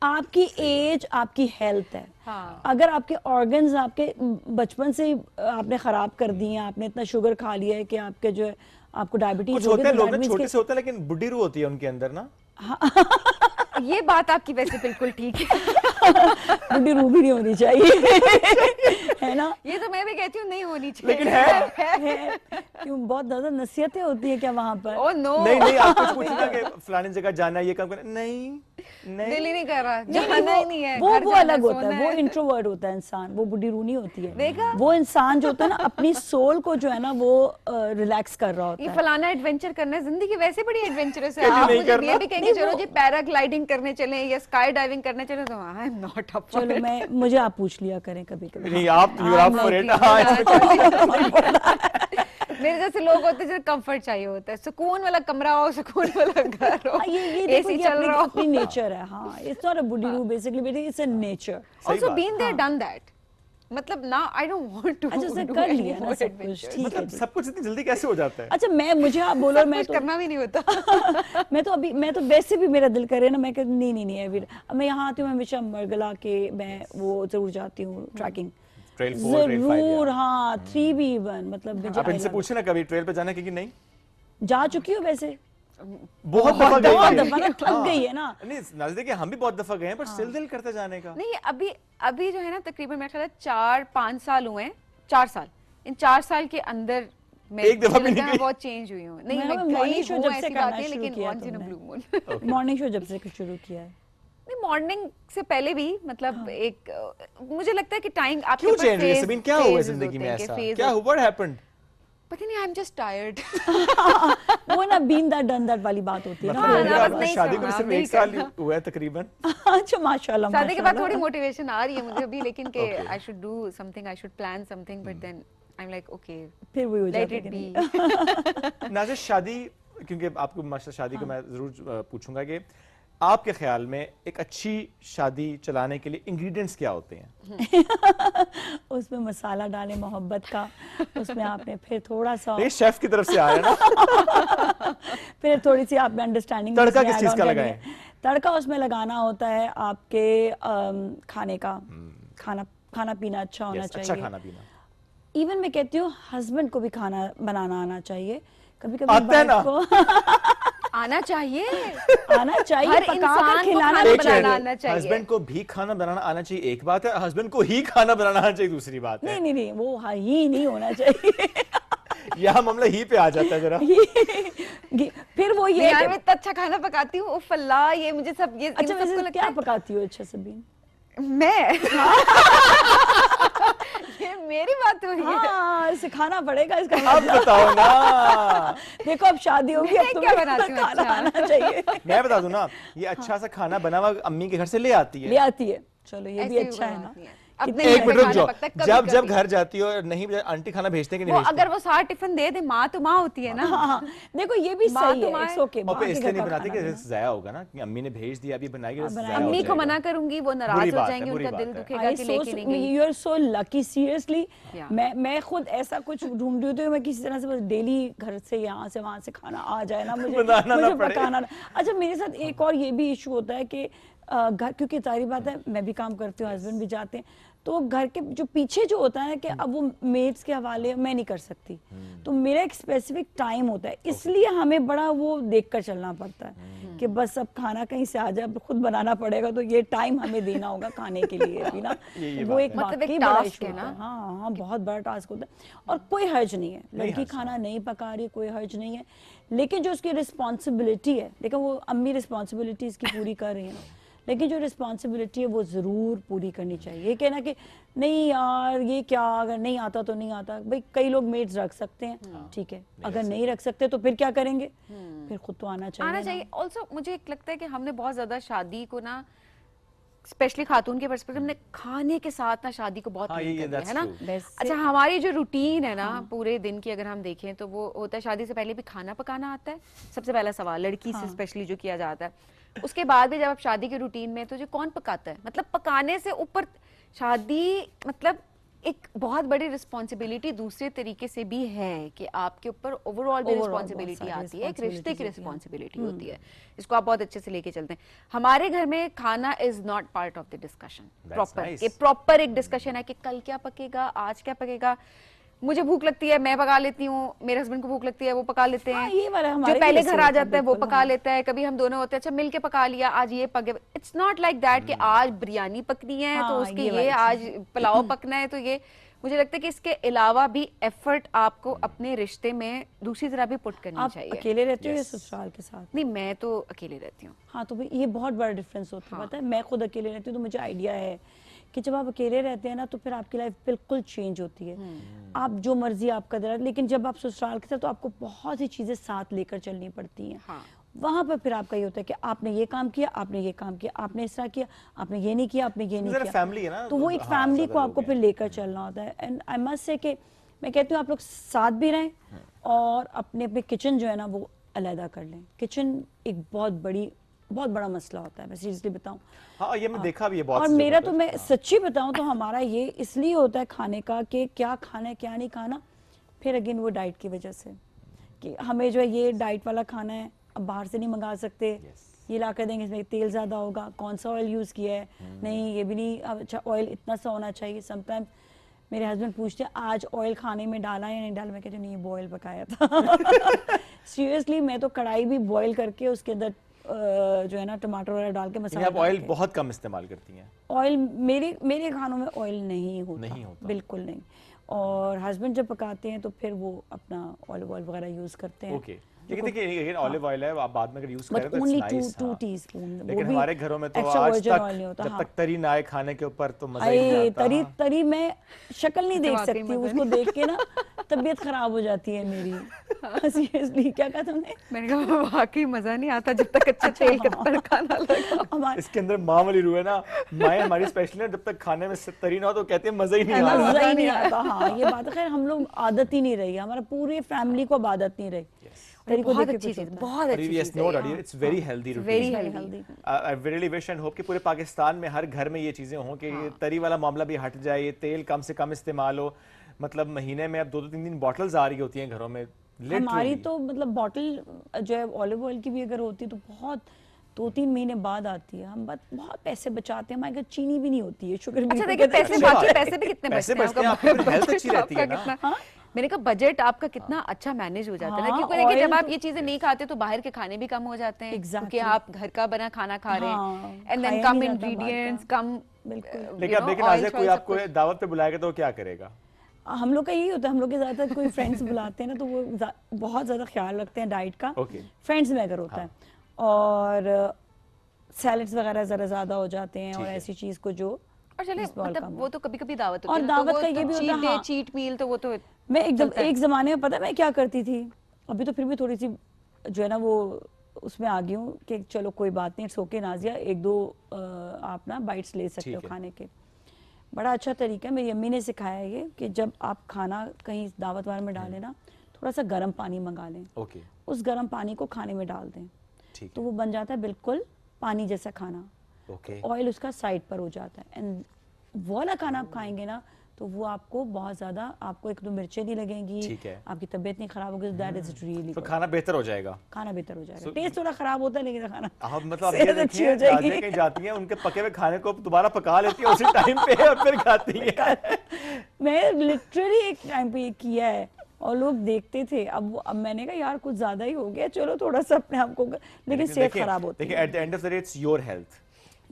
आपकी एज आपकी हेल्थ है। हाँ। अगर आपके ऑर्गन्स आपके बचपन से ही आपने खराब कर दिए हैं, आपने इतना शुगर खा लिया है कि आपके जो है आपको डायबिटीज होते हैं, लोग छोटे से होते हैं लेकिन बुढ़ी रूह होती है उनके अंदर ना। ये बात आपकी वैसे बिल्कुल ठीक है। बुढ़ी रूह भी नहीं होनी चाहिए, है ना? ये तो मैं भी कहती हूँ नहीं होनी चाहिए, लेकिन है। क्यों, बहुत ज्यादा नसीहतें होती है क्या वहाँ पर? ओह नो, नहीं, आप कुछ पूछना कि फलानी जगह जाना है, ये काम करना, नहीं दिल ही नहीं कर रहा, जाना ही नहीं है। वो अलग होता है, वो इंट्रोवर्ट होता है इंसान, वो बुढ़ी रूह नहीं होती है। देखा? वो इंसान जो होता है ना अपनी सोल को जो है ना वो रिलैक्स कर रहा होता है। ये फलाना एडवेंचर करना है, जिंदगी वैसे बड़ी एडवेंचरस है। आप मुझे ये भी कहेंगे चलो जी पैराग्लाइडिंग करने चले या स्काई डाइविंग करने चले, तो I am not up for it. मुझे आप पूछ लिया करें कभी कभी। नहीं, आप यू आर फॉर इट। मेरे जैसे लोग होते हैं कंफर्ट चाहिए होता है, सुकून वाला कमरा हो, सुकून वाला घर हो, एसी चल रहा हो, अपनी नेचर है। हाँ, इट्स नॉट अ बॉडी रूह basically, it's a nature. Also been there done that, मतलब ना आई डोंट वांट टू। अच्छा, से कर लिया ना सब कुछ, ठीक है। मतलब सब कुछ इतनी जल्दी कैसे हो जाता है? अच्छा, मुझे आप बोलो, मैं तो करना भी नहीं होता। मैं तो वैसे भी मेरा दिल करे ना, मैं कहती नहीं अभी मैं यहाँ आती हूँ, मैं हमेशा मरगला के मैं वो जरूर जाती हूँ ट्रैकिंग जरूर। हाँ, 3B1 मतलब। आप इनसे पूछे ना कभी ट्रेल पे जाना कि नहीं? जा चुकी हूँ वैसे, बहुत दफा ना, थक गई है ना। नहीं, नजदीक हम भी बहुत दफा गए हैं, पर स्टिल दिल करता जाने का। नहीं, अभी जो है ना तकरीबन मेरा ख्याल है 4-5 साल हुए हैं, 4 साल। इन 4 साल के अंदर मैं एक दफा भी नहीं बहुत चेंज हुई हूँ। नहीं, मैं मॉर्निंग शो जब से करना लेकिन शुरू किया once in a blue moon। Morning show जब से शुरू किया है। नहीं, मॉर्निंग से पहले भी मतलब एक मुझे लगता है कि टाइम आपके क्यों चेंज हुई सबीन? क्या हुआ जिंदगी में ऐसा? क्या हुआ? What happened? पता नहीं, आई एम जस्ट टायर्ड। वो ना बीन दैट डन दैट वाली बात होती है ना। आपकी शादी को सिर्फ 1 साल हुआ है तकरीबन। अच्छा, माशाल्लाह। शादी के बाद थोड़ी मोटिवेशन आ रही है मुझे अभी, लेकिन कि I should do something, I should plan something, but then I am like okay, फिर वही हो जाता है। Let it be. नाज़िर, शादी, क्योंकि आपको माशाल्लाह शादी को मैं जरूर पूछूंगा कि आपके ख्याल में एक अच्छी शादी चलाने के लिए इंग्रेडिएंट्स क्या होते हैं? उसमें मसाला डालें मोहब्बत का, उसमें आपने फिर थोड़ा सा ये शेफ की तरफ से आ रहा है ना। फिर थोड़ी सी आपने अंडरस्टैंडिंग तड़का किस चीज का लगाएं? तड़का उसमें लगाना होता है आपके खाने का, खाना पीना अच्छा होना चाहिए। अच्छा खाना पीना। इवन मैं कहती हूँ हस्बैंड को भी खाना बनाना आना चाहिए। कभी कभी आता है ना? आना चाहिए, आना चाहिए, हर पकाकर इंसान को खिलाना खाना बनाना आना चाहिए। हस्बैंड को भी खाना बनाना आना चाहिए एक बात है, हस्बैंड को ही खाना बनाना आना चाहिए दूसरी बात है। नहीं, वो ही नहीं होना चाहिए। यहाँ मामला ही पे आ जाता है जरा। फिर वो ये यार मैं इतना अच्छा खाना पकाती हूँ, उफ अल्लाह, ये मुझे सब ये अच्छा वैसे क्या पकाती हो अच्छा सबीन? मैं ये मेरी बात हुई है। हाँ, सिखाना पड़ेगा इसका। अब बताओ ना। देखो अब शादी होगी, अब क्या बनाती हूँ खाना अच्छा? आना चाहिए। मैं बता दूं ना, ये अच्छा सा खाना बना हुआ अम्मी के घर से ले आती है। चलो ये भी अच्छा है ना। एक मिनट रुक जाओ, जब घर जाती हो नहीं आंटी खाना भेजते कि नहीं भेजते? अगर वो 60 टिफिन दे दे, माँ तो माँ होती है ना। हाँ, देखो ये भी सही है, इट्स ओके। और इसलिए नहीं बनाते कि जाया होगा ना, कि अम्मी ने भेज दिया अभी बनाएगी, अम्मी को मना करूंगी, वो नाराज हो जाएंगे, उनका दिल दुखेगा कि लेके नहीं गई। You are so lucky, seriously. मैं खुद ऐसा कुछ ढूंढ रही हूँ, मैं किसी तरह से बस डेली घर से यहाँ से वहाँ से खाना आ जाए ना, मुझे पकाना। अच्छा मेरे साथ एक और ये भी इशू होता है कि घर, क्योंकि सारी बात है मैं भी काम करती हूँ, हस्बैंड भी जाते हैं, तो घर के जो पीछे जो होता है कि अब वो मेड्स के हवाले मैं नहीं कर सकती, तो मेरा एक स्पेसिफिक टाइम होता है, इसलिए हमें बड़ा वो देखकर चलना पड़ता है कि बस अब खाना कहीं से आ जाए, अब खुद बनाना पड़ेगा, तो ये टाइम हमें देना होगा खाने के लिए भी ना। वो एक वाकई बड़ा इशू है ना। हाँ, बहुत बड़ा टास्क होता है। और कोई हर्ज नहीं है, लड़की खाना नहीं पका रही, कोई हर्ज नहीं है, लेकिन जो उसकी रिस्पॉन्सिबिलिटी है, देखो वो अम्मी रिस्पॉन्सिबिलिटी इसकी पूरी कर रही है ना, लेकिन जो रिस्पॉन्सिबिलिटी है वो ज़रूर पूरी करनी चाहिए। ये कहना कि नहीं यार ये क्या, अगर नहीं आता तो नहीं आता, भाई कई लोग मेड्स रख सकते हैं, ठीक है, अगर नहीं रख सकते तो फिर क्या करेंगे? फिर खुद तो आना चाहिए। ऑल्सो मुझे एक लगता है कि हमने बहुत ज्यादा शादी को ना, स्पेशली खातून के पर्सपेक्टिव में, खाने के साथ ना शादी को बहुत लिंक कर दिया है ना। अच्छा हमारी जो रूटीन है ना पूरे दिन की, अगर हम देखें तो वो होता है शादी से पहले भी खाना पकाना आता है, सबसे पहला सवाल लड़की से स्पेशली जो किया जाता है। उसके बाद भी जब आप शादी के रूटीन में, तो जो कौन पकाता है, मतलब पकाने से ऊपर शादी मतलब एक बहुत बड़ी रिस्पॉन्सिबिलिटी दूसरे तरीके से भी है कि आपके ऊपर ओवरऑल भी रिस्पॉन्सिबिलिटी आती है, एक रिश्ते की रिस्पॉन्सिबिलिटी होती है, इसको आप बहुत अच्छे से लेके चलते हैं। हमारे घर में खाना is not part of the discussion, proper ये प्रॉपर एक डिस्कशन है कि कल क्या पकेगा, आज क्या पकेगा, मुझे भूख लगती है मैं पका लेती हूँ, मेरे हस्बैंड को भूख लगती है वो पका लेते हैं, ये वाला जो पहले घर आ जाता है वो पका लेता है, कभी हम दोनों होते हैं अच्छा मिलके पका लिया, आज ये पके। इट्स नॉट लाइक दैट कि आज बिरयानी पकनी है तो उसके ये आज पुलाव पकना है, तो ये मुझे लगता है कि इसके अलावा भी एफर्ट आपको अपने रिश्ते में दूसरी तरह भी पुट करनी चाहिए। अकेले रहते हो या ससुराल के साथ? नहीं मैं तो अकेले रहती हूँ। हाँ तो भाई ये बहुत बड़ा डिफरेंस होता है, पता है मैं खुद अकेले रहती हूँ तो मुझे आइडिया है कि जब आप अकेले रहते हैं ना तो फिर आपकी लाइफ बिल्कुल चेंज होती है, आप जो मर्जी आपका दर, लेकिन जब आप ससुराल के साथ तो आपको बहुत सी चीजें साथ लेकर चलनी पड़ती हैं। वहां पर फिर आपका ये होता है कि आपने ये काम किया, आपने ये काम किया, आपने इस तरह किया, आपने ये नहीं किया, आपने ये नहीं किया, फैमिली है ना, तो वो एक फैमिली को आपको फिर लेकर चलना होता है। एंड आई मस्ट से कि मैं कहती हूँ आप लोग साथ भी रहें और अपने अपने किचन जो है ना वो अलहदा कर लें। किचन एक बहुत बड़ा मसला होता है, मैं सीरियसली बताऊं। हाँ ये मैं देखा भी है बहुत। और मेरा तो मैं सच्ची बताऊं तो हमारा ये इसलिए होता है खाने का कि क्या खाना है क्या नहीं खाना, फिर अगेन वो डाइट की वजह से कि हमें जो है ये डाइट वाला खाना है, अब बाहर से नहीं मंगा सकते, ये ला कर देंगे इसमें तेल ज़्यादा होगा, कौन सा ऑयल यूज़ किया है, नहीं ये भी नहीं, अच्छा ऑयल इतना सा होना चाहिए। समटाइम्स मेरे हस्बैंड पूछते हैं आज ऑयल खाने में डाला या नहीं डाला, मैं कहती हूँ नहीं बॉयल पकाया था। सीरियसली मैं तो कढ़ाई भी बॉयल करके उसके अंदर जो है ना टमाटर वगैरह डाल के मसाला। आप ऑयल बहुत कम इस्तेमाल करती हैं? ऑयल मेरे खानों में ऑयल नहीं होता, बिल्कुल नहीं। और हस्बैंड जब पकाते हैं तो फिर वो अपना ऑलिव ऑयल वगैरह यूज करते हैं। ओके लेकिन देखिए ऑलिव ऑयल है, आप बाद में अगर यूज करें तो ओनली नाइस, 2 टीस्पून। लेकिन हमारे घरों में तो आज तक जब तक तरी ना आए खाने के ऊपर तो मजा ही नहीं आता। तरी मैं शक्ल नहीं देख सकती, उसको देख के ना तबीयत खराब हो जाती है मेरी। सीरियसली क्या कहा तुमने? मैंने कहा वाकई मजा नहीं आता जब तक अच्छा तेल का तड़का ना लगा। इसके अंदर माँ वाली रूह है ना, माँ हमारी स्पेशली जब तक खाने में तरी ना हो तो कहते हैं मजा ही नहीं आता। हाँ ये बात है, खैर हम लोग आदत ही नहीं रही, हमारा पूरी फैमिली को आदत नहीं रही। बॉडी को बहुत देख के अच्छी कुछ चीज, होता है। बहुत अच्छी चीज yes, no doubt, it's very healthy routine. Very Very healthy. healthy. I really wish and hope कि पूरे पाकिस्तान में हर घर में ये चीजें हों कि तरी वाला मामला भी हट जाए, ये तेल कम से कम इस्तेमाल हो। मतलब महीने में अब 2-3 बॉटल्स आ रही होती हैं घरों में। हमारी तो मतलब बॉटल जो है ऑलिव ऑयल की भी अगर होती है तो बहुत 2-3 महीने बाद आती है। हम बहुत पैसे बचाते हैं, हमारे घर चीनी भी नहीं होती है, शुगर भी अच्छा नहीं देखिए होती है। पैसे बाकी पैसे भी कितने पैसे बचते हैं, बचते हैं, आपकी हेल्थ अच्छी रहती है आपका ना। कितना मैंने कहा बजट आपका कितना अच्छा मैनेज हो जाता है ना, हाँ, क्योंकि देखिए जब oil आप तो- ये चीजें नहीं खाते तो बाहर के खाने भी कम हो जाते हैं, Exactly. क्योंकि आप घर का बना खाना खा रहे हाँ, हैं एंड खाया देन कम नहीं जाता बाहर इंग्रेडिएंट्स का। कम बिल्कुल। लेकिन अब देखिए नाज़िया, कोई आपको दावत पे बुलाएगा तो वो क्या करेगा? हम लोग का यही होता है, हम लोग के ज़्यादातर कोई फ्रेंड्स बुलाते हैं ना तो वो बहुत ज़्यादा ख्याल रखते हैं डाइट का। Okay. फ्रेंड्स में अगर होता है और सैलड्स वगैरह ज़रा ज़्यादा हो जाते हैं और ऐसी चीज़ को जो और चले जिस बॉल मतलब कम वो तो कभी कभी दावत और होती है ना, दावत तो का वो ये भी होता है, हाँ। चीट मील तो वो तो मैं एकदम चलता है। एक ज़माने में पता है मैं क्या करती थी, अभी तो फिर भी थोड़ी सी जो है ना वो उसमें आ गई हूँ कि चलो कोई बात नहीं, इट्स ओके नाज़िया, 1-2 आप ना बाइट्स ले सकते हो खाने के। बड़ा अच्छा तरीका है, मेरी अम्मी ने सिखाया है ये कि जब आप खाना कहीं दावत वाले में डालें ना, थोड़ा सा गर्म पानी मंगा लें, ओके, उस गर्म पानी को खाने में डाल दें, ठीक तो वो बन जाता है बिल्कुल पानी जैसा खाना। ओके, ऑयल उसका साइड पर हो जाता है एंड वो वाला खाना आप खाएंगे ना तो वो आपको बहुत ज्यादा, आपको एक तो मिर्चें नहीं लगेंगी, ठीक है। आपकी तबीयत नहीं खराब होगी, दैट इज रियली तो खाना बेहतर हो जाएगा। खाना बेहतर हो जाएगा। टेस्ट थोड़ा खराब होता है लेकिन खाना आप मतलब आप ये सेहत अच्छी हो देखिए जाएगी। नाज़िया कहीं जाती हैं, उनके पके हुए खाने को दोबारा पका लेती है उसी टाइम पे और फिर खाती है। मैं लिटरली एक टाइम पे ये किया है और लोग देखते थे। अब मैंने कहा यार कुछ ज्यादा ही हो गया, चलो थोड़ा सा अपने आप को, लेकिन सेहत खराब होती देखिए है। At the end of the day it's your health.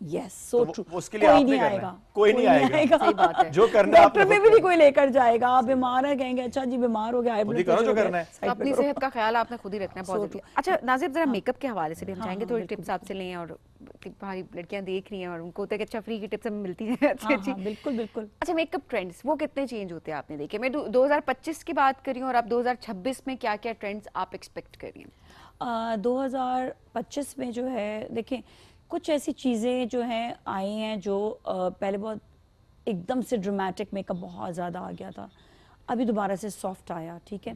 Yes so true. उसके लिए कोई आपने नहीं करना आएगा, है। कोई नहीं आएगा। सही बात है। जो करना है डॉक्टर आपने में भी नहीं कोई लेकर जाएगा, आप बीमार है कहेंगे अच्छा जी बीमार हो गया, हाई खुद ही ब्लड करो जो प्रेशर हो करना गया, है। तो साइड पे अपनी करो। सेहत का ख्याल आपने खुद ही रखना है, बहुत जरूरी। अच्छा नाज़िया जरा मेकअप के हवाले से भी हम हाँ, चाहेंगे, हाँ, थोड़ी बिल्कुल, टिप्स आपसे लें और हमारी लड़कियां देख रही हैं और उनको होता है कि अच्छा फ्री की टिप्स हमें मिलती हैं अच्छी हाँ, अच्छी। हाँ, बिल्कुल बिल्कुल। अच्छा मेकअप ट्रेंड्स वो कितने चेंज होते हैं आपने देखे? मैं 2025 की बात करी हूँ और आप 2026 में क्या क्या ट्रेंड्स आप एक्सपेक्ट करिए? 2025 में जो है देखें कुछ ऐसी चीज़ें जो हैं आई हैं जो पहले बहुत एकदम से ड्रामेटिक मेकअप बहुत ज़्यादा आ गया था, अभी दोबारा से सॉफ्ट आया, ठीक है।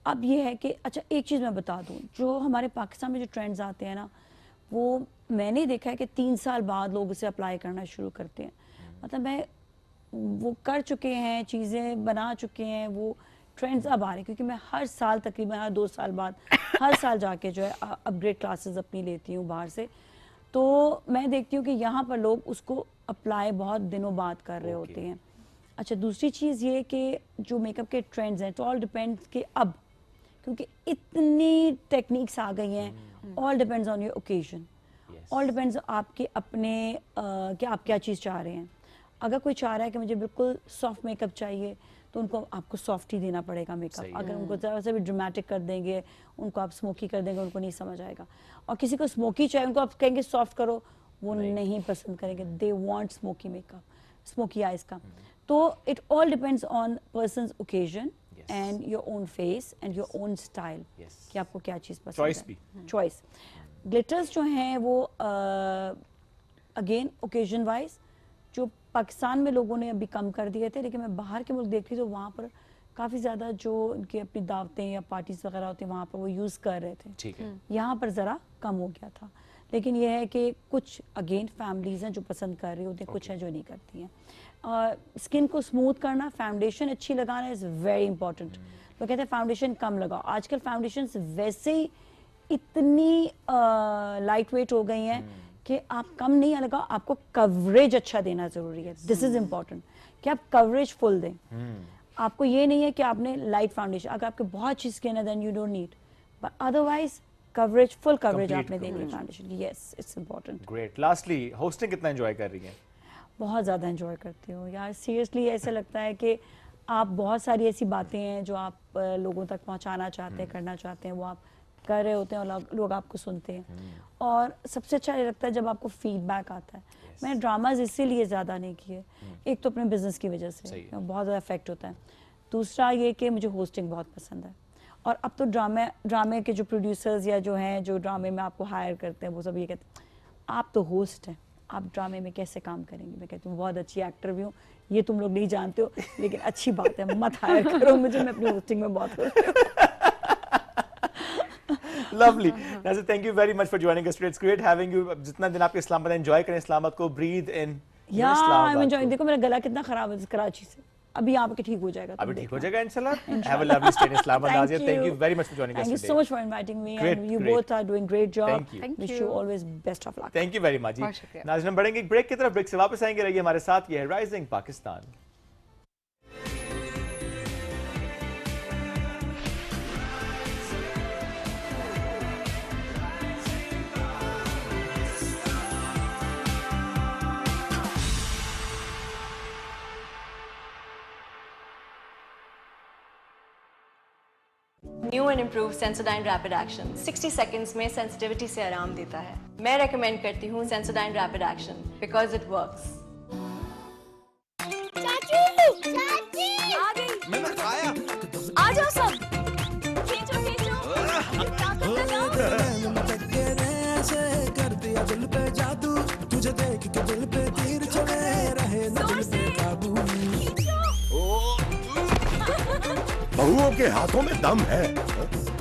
अब ये है कि अच्छा एक चीज़ मैं बता दूं, जो हमारे पाकिस्तान में जो ट्रेंड्स आते हैं ना वो मैंने देखा है कि 3 साल बाद लोग उसे अप्लाई करना शुरू करते हैं। मतलब मैं वो कर चुके हैं, चीज़ें बना चुके हैं, वो ट्रेंड्स अब आ रहे हैं क्योंकि मैं हर साल तकरीबन हर 2 साल बाद हर साल जाके जो है अपग्रेड क्लासेस अपनी लेती हूँ बाहर से, तो मैं देखती हूँ कि यहाँ पर लोग उसको अप्लाई बहुत दिनों बाद कर रहे होते हैं। अच्छा दूसरी चीज़ ये कि जो मेकअप के ट्रेंड्स हैं, तो ऑल डिपेंड्स कि अब क्योंकि इतनी टेक्निक्स आ गई हैं, all depends on your occasion, all depends आपके अपने कि आप क्या चीज़ चाह रहे हैं। अगर कोई चाह रहा है कि मुझे बिल्कुल सॉफ्ट मेकअप चाहिए तो उनको आपको सॉफ्ट ही देना पड़ेगा मेकअप। अगर उनको ज़रा सा भी ड्रामेटिक कर देंगे, उनको आप स्मोकी कर देंगे, उनको नहीं समझ आएगा। और किसी को स्मोकी चाहिए, उनको आप कहेंगे सॉफ्ट करो, वो नहीं पसंद करेंगे, they want smoky makeup, smoky eyes का। तो it all depends on persons occasion and your own face and your own style कि आपको क्या चीज़ पसंद चॉइस है। भी। चॉइस ग्लिटर्स जो हैं वो अगेन ओकेजन वाइज जो पाकिस्तान में लोगों ने अभी कम कर दिए थे, लेकिन मैं बाहर के मुल्क देखती तो वहाँ पर काफ़ी ज़्यादा जो उनकी अपनी दावतें या पार्टीज वगैरह होती हैं वहाँ पर वो यूज़ कर रहे थे। ठीक है। यहाँ पर ज़रा कम हो गया था, लेकिन यह है कि कुछ अगेन फैमिलीज़ हैं जो पसंद कर रही होती हैं, कुछ हैं जो नहीं करती हैं। स्किन को स्मूथ करना, फाउंडेशन अच्छी लगाना इज़ वेरी इंपॉर्टेंट। लोग कहते हैं फाउंडेशन कम लगाओ, आजकल फाउंडेशन वैसे ही इतनी लाइट वेट हो गई हैं कि आप कम नहीं लगाओ, आपको कवरेज अच्छा देना ज़रूरी है। दिस इज़ इम्पॉर्टेंट कि आप कवरेज फुल दें। आपको ये नहीं है कि आपने लाइट फाउंडेशन, अगर आपके बहुत अच्छी स्किन है then you don't need, but otherwise coverage full coverage आपने देनी है foundation. Yes it's important. Great. Lastly hosting कितना एंजॉय कर रही हैं? बहुत ज़्यादा एंजॉय करती हूँ यार, सीरियसली ऐसा लगता है कि आप बहुत सारी ऐसी बातें हैं जो आप लोगों तक पहुँचाना चाहते हैं, करना चाहते हैं, वो आप कर रहे होते हैं और लोग आपको सुनते हैं। और सबसे अच्छा ये लगता है जब आपको फीडबैक आता है। मैंने ड्रामाज इसीलिए ज़्यादा नहीं किए, एक तो अपने बिजनेस की वजह से बहुत ज़्यादा इफेक्ट होता है, दूसरा ये कि मुझे होस्टिंग बहुत पसंद है। और अब तो ड्रामे के जो प्रोड्यूसर्स या जो हैं जो ड्रामे में आपको हायर करते हैं वो सब ये कहते हैं आप तो होस्ट हैं, आप ड्रामे में कैसे काम करेंगे। मैं कहती हूँ बहुत अच्छी एक्टर भी हूँ, ये तुम लोग नहीं जानते हो, लेकिन अच्छी बात है, मत हायर करो मुझे, मैं अपनी होस्टिंग में बहुत खुश हूँ। Lovely. Nazir, thank you very much for joining us today. It's great having you. जितना दिन आपके इस्लामाबाद एंजॉय करें इस्लामाबाद को, breathe in. I'm enjoying. देखो मेरा गला कितना खराब है कराची से, अभी यहाँ पे ठीक हो जाएगा. अभी ठीक हो जाएगा इंशाल्लाह. Have a lovely stay in Islamabad, Nazir. Thank you very much for joining us today. Thank you so much for inviting me. Great, and you great. both are doing great job. Thank you. Wish you always best of luck. Thank you very much. नाज़रीन, हम बढ़ेंगे एक break की तरफ. Break से वापस आएंगे, रहिए हमारे साथ. ये है rising Pakistan. New and improve Sensodyne rapid action 60 seconds में सेंसिटिविटी से आराम देता है. मैं रेकमेंड करती हूँ Sensodyne rapid action because it works. मैंने खाया. आ जाओ सब. खींचो खींचो. कर दिया दिल पे जादू, तुझे देख के दिल पे तीर चले रहे न दिल पे काबू. बहुओं के हाथों में दम है.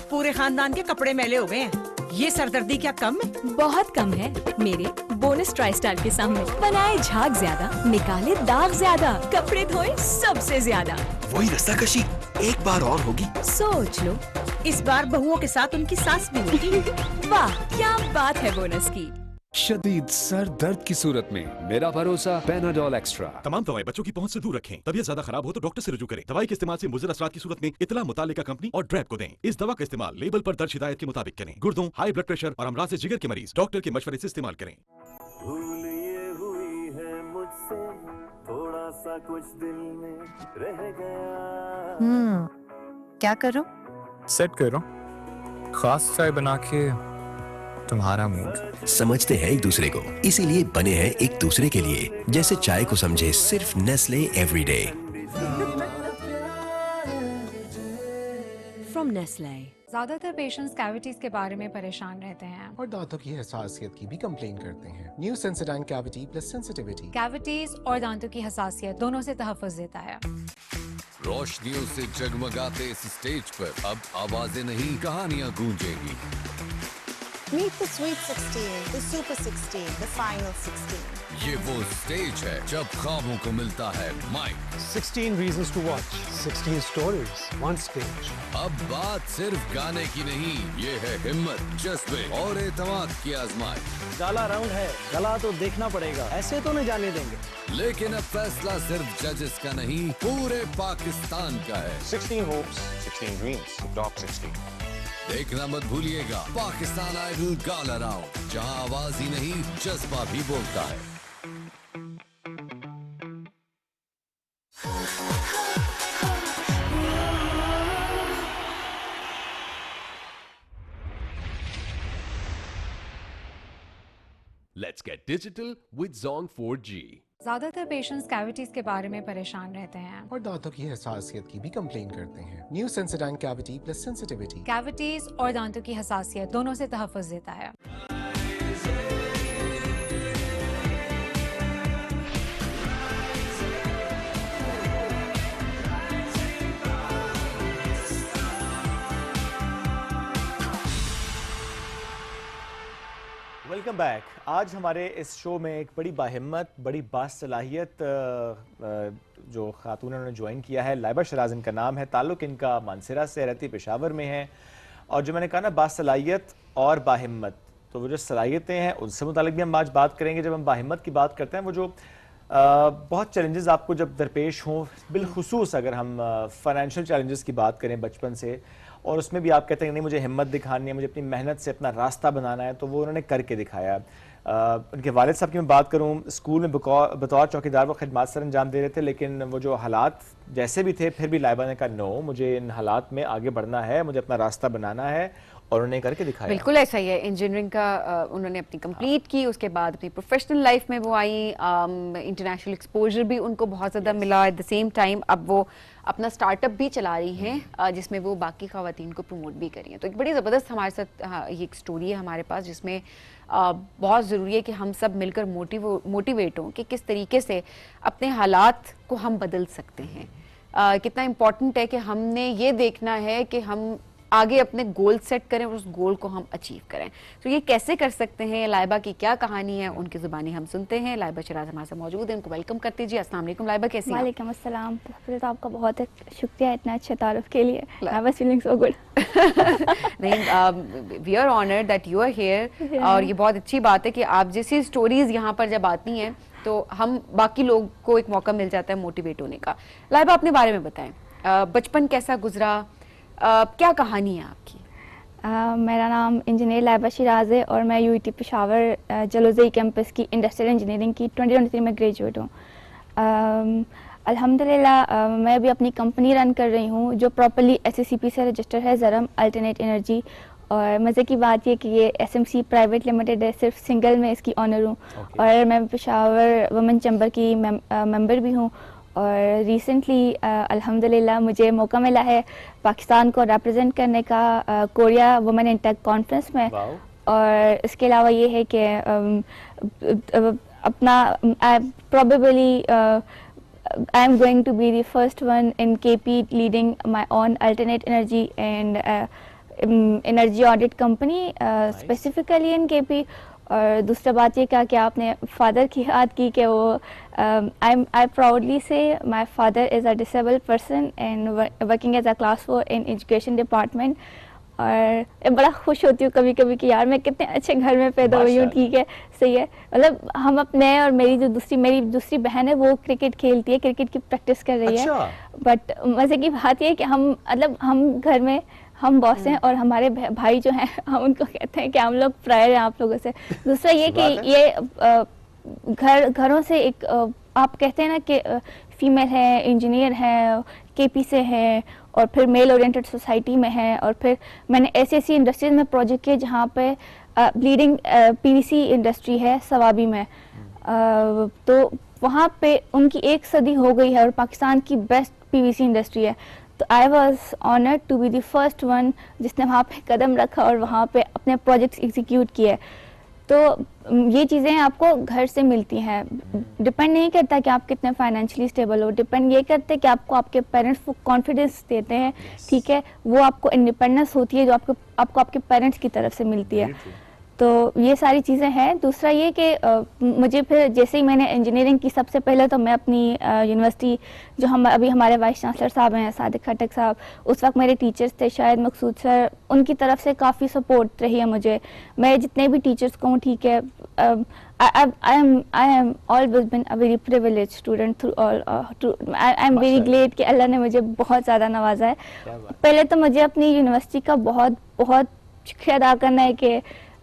पूरे खानदान के कपड़े मैले हो गए हैं. ये सरदर्दी क्या कम है? बहुत कम है मेरे बोनस ट्राई स्टाइल के सामने. बनाए झाग ज्यादा, निकाले दाग ज्यादा, कपड़े धोए सबसे ज्यादा. वही रस्साकशी एक बार और होगी. सोच लो, इस बार बहुओं के साथ उनकी सास भी होगी. वाह क्या बात है बोनस की. शदीद सर दर्द की सूरत में मेरा भरोसा पैनाडोल एक्स्ट्रा. तमाम दवाएं बच्चों की पहुंच से दूर रखें. तबीयत ज्यादा खराब हो तो डॉक्टर से रुजू करें. दवाई के इस्तेमाल से मुज़र असरात की सूरत में इतला मुतालिका कंपनी और ड्रैप को दें. इस दवा का इस्तेमाल लेबल पर दर्ज हिदायत के मुताबिक करें. गुर्दों, हाई ब्लड प्रेशर और अमराज से जिगर के मरीज डॉक्टर के मशवरे से इस्तेमाल करें. भूल ये हुई है मुझसे, थोड़ा सा कुछ दिल में रह गया. क्या करो? सेट करो खास चाय बना के तुम्हारा मूड. समझते हैं एक दूसरे को, इसीलिए बने हैं एक दूसरे के लिए. जैसे चाय को समझे सिर्फ नेस्ले एवरीडे. From Nestle. ज्यादातर पेशेंट्स कैविटीज के बारे में परेशान रहते हैं और दांतों की हसासियत की भी कंप्लेन करते हैं. New Sensodyne cavity plus sensitivity. Cavities और दांतों की हसासियत दोनों से तहफ़्फ़ुज़ देता है. रोशनियों से जगमगाते इस स्टेज पर अब आवाजें नहीं कहानियां गूंजेंगी. Meet the Sweet 16, the Super 16, the Final 16. ये वो स्टेज है जब ख्वाबों को मिलता है mic. 16 reasons to watch, 16 stories, one stage. अब बात सिर्फ गाने की नहीं, ये है हिम्मत, जज्बे और एतमाद की आजमाइश. काला राउंड है, गला तो देखना पड़ेगा, ऐसे तो नहीं जाने देंगे. लेकिन अब फैसला सिर्फ जजेस का नहीं, पूरे पाकिस्तान का है. 16 hopes, 16 dreams, top 16. देखना मत भूलिएगा पाकिस्तान आइडल गाला राउंड, जहां आवाज ही नहीं जज्बा भी बोलता है. Let's get digital with Zong 4G. ज्यादातर पेशेंट्स कैविटीज के बारे में परेशान रहते हैं और दांतों की हसासियत की भी कंप्लेन करते हैं. New Sensodyne cavity plus sensitivity. Cavities और दांतों की हसासियत दोनों से तहफ़्फ़ुज़ देता है. Welcome back. आज हमारे इस शो में एक बड़ी बाहिम्मत, बड़ी बासलाहियत जो खातून उन्होंने ज्वाइन किया है. लाइबा शराज इनका नाम है. ताल्लुक़ इनका मानसरा से, रहती पेशावर में है. और जो मैंने कहा ना बासलाहियत और बाहिम्मत, तो वो जो सलाहियतें हैं उनसे मुतालिक भी हम आज बात करेंगे. जब हम बाहिम्मत की बात करते हैं, वो जो बहुत चैलेंजेस आपको जब दरपेश हों, बिलखुसूस अगर हम फाइनेंशियल चैलेंजेस की बात करें बचपन से, और उसमें भी आप कहते हैं नहीं मुझे हिम्मत दिखानी है, मुझे अपनी मेहनत से अपना रास्ता बनाना है, तो वो उन्होंने करके दिखाया. उनके वालिद साहब की मैं बात करूं, स्कूल में बतौर चौकीदार वो खिदमत सर अंजाम दे रहे थे, लेकिन वो जो हालात जैसे भी थे, फिर भी लाइबा ने कहा नो, मुझे इन हालात में आगे बढ़ना है, मुझे अपना रास्ता बनाना है, और उन्होंने करके दिखाया. बिल्कुल ऐसा ही है. इंजीनियरिंग का उन्होंने अपनी कंप्लीट की, उसके बाद अपनी प्रोफेशनल लाइफ में वो आई. इंटरनेशनल एक्सपोजर भी उनको बहुत ज़्यादा मिला. एट द सेम टाइम अब वो अपना स्टार्टअप भी चला रही हैं, जिसमें वो बाकी ख़वातीन को प्रमोट भी करी हैं. तो एक बड़ी ज़बरदस्त हमारे साथ ये एक स्टोरी है हमारे पास, जिसमें बहुत ज़रूरी है कि हम सब मिलकर मोटिवेट हों कि किस तरीके से अपने हालात को हम बदल सकते हैं. कितना इम्पॉर्टेंट है कि हमने ये देखना है कि हम आगे अपने गोल सेट करें और उस गोल को हम अचीव करें। तो ये कैसे कर सकते हैं, लाइबा की क्या कहानी है, उनकी जुबानी हम सुनते हैं। लाइबा शिराज हमारे साथ मौजूद है, उनको वेलकम करते जी। अस्सलाम वालेकुम लाइबा, कैसी हैं आप? वालेकुम अस्सलाम। पहले तो आपका बहुत शुक्रिया इतना अच्छे तारुफ के लिए। I was feeling so good. नहीं, we are honoured that you are here, और ये बहुत अच्छी बात है कि आप जैसी स्टोरीज यहाँ पर जब आती हैं तो हम बाकी लोग को एक मौका मिल जाता है मोटिवेट होने का। लाइबा अपने बारे में बताएं, बचपन कैसा गुजरा, क्या कहानी है आपकी? मेरा नाम इंजीनियर लाइबा शिराज है और मैं यूईटी पेशावर जलोज़ई कैंपस की इंडस्ट्रियल इंजीनियरिंग की 2023 में ग्रेजुएट हूँ। अल्हम्दुलिल्लाह मैं अभी अपनी कंपनी रन कर रही हूँ जो प्रॉपर्ली SACP से रजिस्टर है, ज़रम अल्टरनेट एनर्जी। और मज़े की बात ये कि ये SMC प्राइवेट लिमिटेड है, सिर्फ सिंगल में इसकी ऑनर हूँ। और मैं पेशावर वुमेन चैम्बर की मेंबर भी हूँ। और रिसेंटली अल्हम्दुलिल्लाह मुझे मौका मिला है पाकिस्तान को रिप्रेजेंट करने का Korea women in tech conference में। और इसके अलावा ये है कि अपना probably I am going to be the first one in KP leading my own alternate energy and energy audit company, specifically in KP. और दूसरा बात ये क्या कि आपने फादर की याद की कि वो I proudly say my father is a disabled person and working as a class 4 in education department. और बड़ा खुश होती हूँ कभी कभी कि यार मैं कितने अच्छे घर में पैदा हुई हूँ। ठीक है, सही है। मतलब हम अपने और मेरी दूसरी बहन है वो क्रिकेट खेलती है, क्रिकेट की प्रैक्टिस कर रही है। बट मज़े की बात ये है कि हम घर में हम बॉस हैं और हमारे भाई जो हैं हम उनको कहते हैं कि हम लोग प्रायर हैं आप लोगों से। दूसरा ये कि ये घरों से एक आप कहते हैं ना कि फीमेल है, इंजीनियर है, KP से है और फिर मेल ओरिएंटेड सोसाइटी में है। और फिर मैंने ऐसी इंडस्ट्रीज में प्रोजेक्ट किए जहाँ पे लीडिंग PVC इंडस्ट्री है सवाबी में। तो वहाँ पे उनकी 1 सदी हो गई है और पाकिस्तान की बेस्ट PVC इंडस्ट्री है। तो I was honoured to be the first one जिसने वहाँ पे कदम रखा और वहाँ पे अपने प्रोजेक्ट्स एग्जीक्यूट किए। तो ये चीज़ें आपको घर से मिलती हैं। डिपेंड नहीं करता कि आप कितने फाइनेंशियली स्टेबल हो, डिपेंड ये करते हैं कि आपको आपके पेरेंट्स वो कॉन्फिडेंस देते हैं। ठीक है, वो आपको इंडिपेंडेंस होती है जो आपको आपके पेरेंट्स की तरफ से मिलती है। तो ये सारी चीज़ें हैं। दूसरा ये कि मुझे फिर जैसे ही मैंने इंजीनियरिंग की, सबसे पहले तो मैं अपनी यूनिवर्सिटी जो अभी हमारे वाइस चांसलर साहब हैं सादिक खटक साहब, उस वक्त मेरे टीचर्स थे शायद मकसूद सर, उनकी तरफ से काफ़ी सपोर्ट रही है मुझे। मैं जितने भी टीचर्स को हूँ, ठीक है, I am always been a very privileged student through all I am very glad कि अल्लाह ने मुझे बहुत ज़्यादा नवाजा है। पहले तो मुझे अपनी यूनिवर्सिटी का बहुत बहुत शुक्रिया अदा करना है कि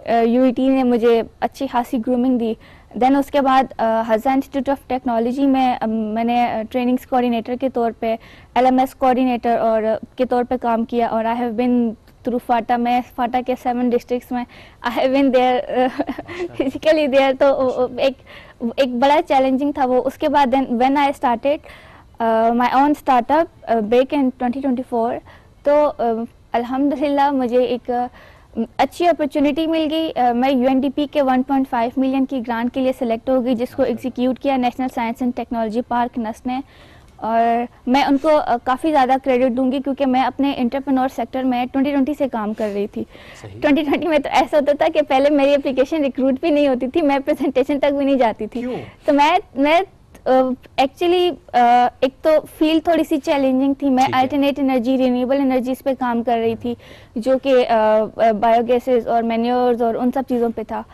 UET ने मुझे अच्छी खासी ग्रूमिंग दी। देन उसके बाद हज़ा इंस्टीट्यूट ऑफ टेक्नोलॉजी में मैंने ट्रेनिंग्स कोऑर्डिनेटर के तौर पे, LMS कोऑर्डिनेटर और के तौर पे काम किया। और आई हैव बिन थ्रू फाटा, मैं फाटा के 7 डिस्ट्रिक्ट्स में I have been there physically there. तो एक बड़ा चैलेंजिंग था वो। उसके बाद then when I started my own startup back in 2024, तो अल्हम्दुलिल्लाह मुझे एक अच्छी अपॉर्चुनिटी मिल गई। मैं UNDP के 1.5 मिलियन की ग्रांट के लिए सिलेक्ट हो गई, जिसको एग्जीक्यूट किया National Science and Technology Park NUST ने। और मैं उनको काफ़ी ज़्यादा क्रेडिट दूंगी क्योंकि मैं अपने एंटरप्रेन्योर सेक्टर में 2020 से काम कर रही थी। 2020 में तो ऐसा होता था कि पहले मेरी एप्लीकेशन रिक्रूट भी नहीं होती थी, मैं प्रेजेंटेशन तक भी नहीं जाती थी। तो मैं एक्चुअली एक तो फील्ड थोड़ी सी चैलेंजिंग थी। मैं अल्टरनेट एनर्जी, रिन्यूएबल एनर्जीज पे काम कर रही थी जो कि बायोगैसेस और मैन्योर्स और उन सब चीज़ों पे था।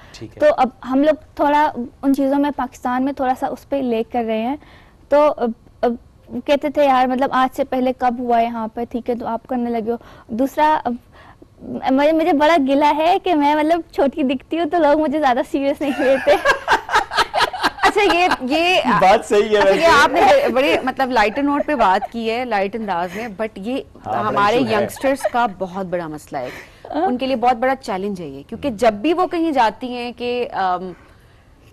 तो अब हम लोग थोड़ा उन चीज़ों में पाकिस्तान में थोड़ा सा उस पर लेक कर रहे हैं। तो कहते थे यार मतलब आज से पहले कब हुआ यहाँ पे, ठीक है, तो आप करने लगे हो। दूसरा मुझे बड़ा गिला है कि मैं मतलब छोटी दिखती हूँ तो लोग मुझे ज़्यादा सीरियस नहीं लेते। अच्छा, ये बात सही है। ये आपने बड़े मतलब लाइटर नोट पे बात की है, लाइट अंदाज में, बट ये हमारे यंगस्टर्स का बहुत बड़ा मसला है। उनके लिए बहुत बड़ा चैलेंज है ये, क्योंकि जब भी वो कहीं जाती हैं कि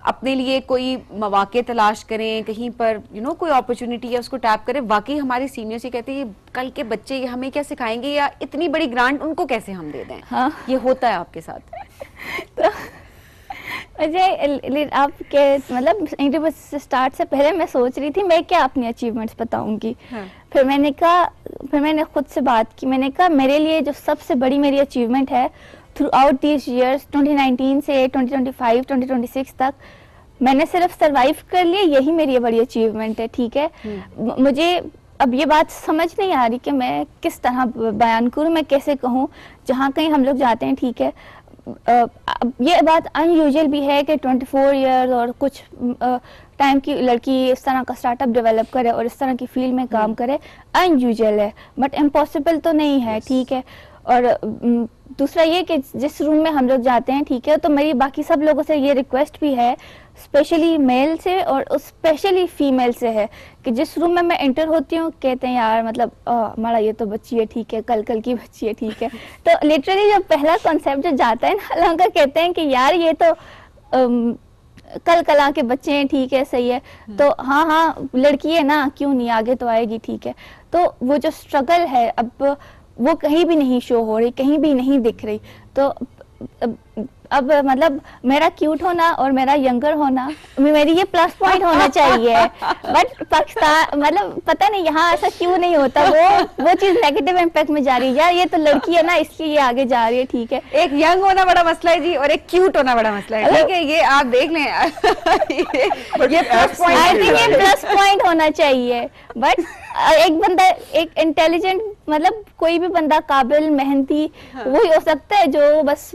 अपने लिए कोई मौके तलाश करें, कहीं पर कोई अपॉर्चुनिटी है उसको टैप करें, वाकई हमारे सीनियर्स ये कहते हैं कल के बच्चे हमें क्या सिखाएंगे या इतनी बड़ी ग्रांट उनको कैसे हम दे दें। ये होता है आपके साथ? मुझे आपके मतलब इंटरव्यू से स्टार्ट से पहले मैं सोच रही थी मैं क्या अपनी अचीवमेंट्स बताऊंगी। फिर मैंने खुद से बात की, मैंने कहा मेरे लिए जो सबसे बड़ी मेरी अचीवमेंट है थ्रू आउट दीज ईयर्स 2019 से 2025 2026 तक मैंने सिर्फ सरवाइव कर लिया, यही मेरी बड़ी अचीवमेंट है। ठीक है, मुझे अब ये बात समझ नहीं आ रही कि मैं किस तरह बयान करूँ, मैं कैसे कहूँ। जहाँ कहीं हम लोग जाते हैं, ठीक है, ये बात अनयूजुअल भी है कि 24 ईयर्स और कुछ टाइम की लड़की इस तरह का स्टार्टअप डेवलप करे और इस तरह की फील्ड में काम करे, अनयूजुअल है, बट इम्पॉसिबल तो नहीं है। ठीक है, और दूसरा ये कि जिस रूम में हम लोग जाते हैं, ठीक है, तो मेरी बाकी सब लोगों से ये रिक्वेस्ट भी है, स्पेशली मेल से और स्पेशली फीमेल से है, कि जिस रूम में मैं एंटर होती हूँ कहते हैं यार मतलब हमारा ये तो बच्ची है, ठीक है, कल की बच्ची है, ठीक है। तो लिटरली जो पहला कॉन्सेप्ट जो जाता है ना, लोग कहते हैं कि यार ये तो कल के बच्चे हैं, ठीक है, सही है, तो हाँ लड़की है ना, क्यों नहीं, आगे तो आएगी। ठीक है, तो वो जो स्ट्रगल है अब वो कहीं भी नहीं शो हो रही, कहीं भी नहीं दिख रही। तो अब मतलब मेरा क्यूट होना और मेरा यंगर होना मेरी ये प्लस पॉइंट होना चाहिए, बट पाकिस्तान मतलब पता नहीं यहाँ ऐसा क्यों नहीं होता, वो चीज नेगेटिव इम्पैक्ट में जा रही है। यार ये तो लड़की है ना, इसलिए ये आगे जा रही है। ठीक है, एक यंग होना बड़ा मसला है जी और एक क्यूट होना बड़ा मसला है। ठीक है, ये आप देख लें ये प्लस पॉइंट, आई थिंक ये प्लस पॉइंट होना चाहिए। बट एक बंदा एक इंटेलिजेंट मतलब कोई भी बंदा काबिल मेहनती वही हो सकता है जो बस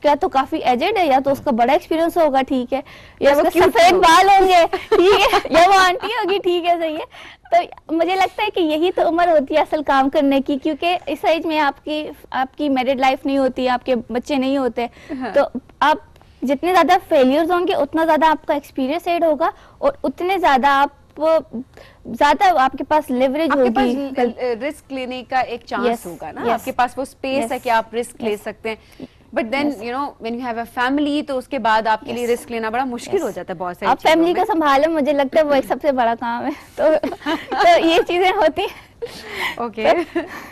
या तो काफी एजेड है या तो उसका बड़ा एक्सपीरियंस होगा, ठीक है, या उसके सफेद बाल होंगे, ठीक है, या वो आंटी होगी, ठीक है, सही है। तो मुझे लगता है कि यही तो उम्र होती है असल काम करने की, क्योंकि इस एज में आपकी मैरिड लाइफ नहीं होती, आपके बच्चे नहीं होते, तो आप जितने ज्यादा फेलियर्स होंगे उतना ज्यादा आपका एक्सपीरियंस एड होगा और उतने ज्यादा आपके पास लेवरेज होगी, रिस्क लेने का एक चांस होगा ना, आपके पास वो स्पेस है कि आप रिस्क ले सकते हैं। But then you know when you have a family तो उसके बाद आपके लिए रिस्क लेना बड़ा मुश्किल हो जाता है बहुत सारी आप फैमिली को संभालें, मुझे लगता है वो एक सबसे बड़ा काम है। तो ये चीजें होती हैं। ओके,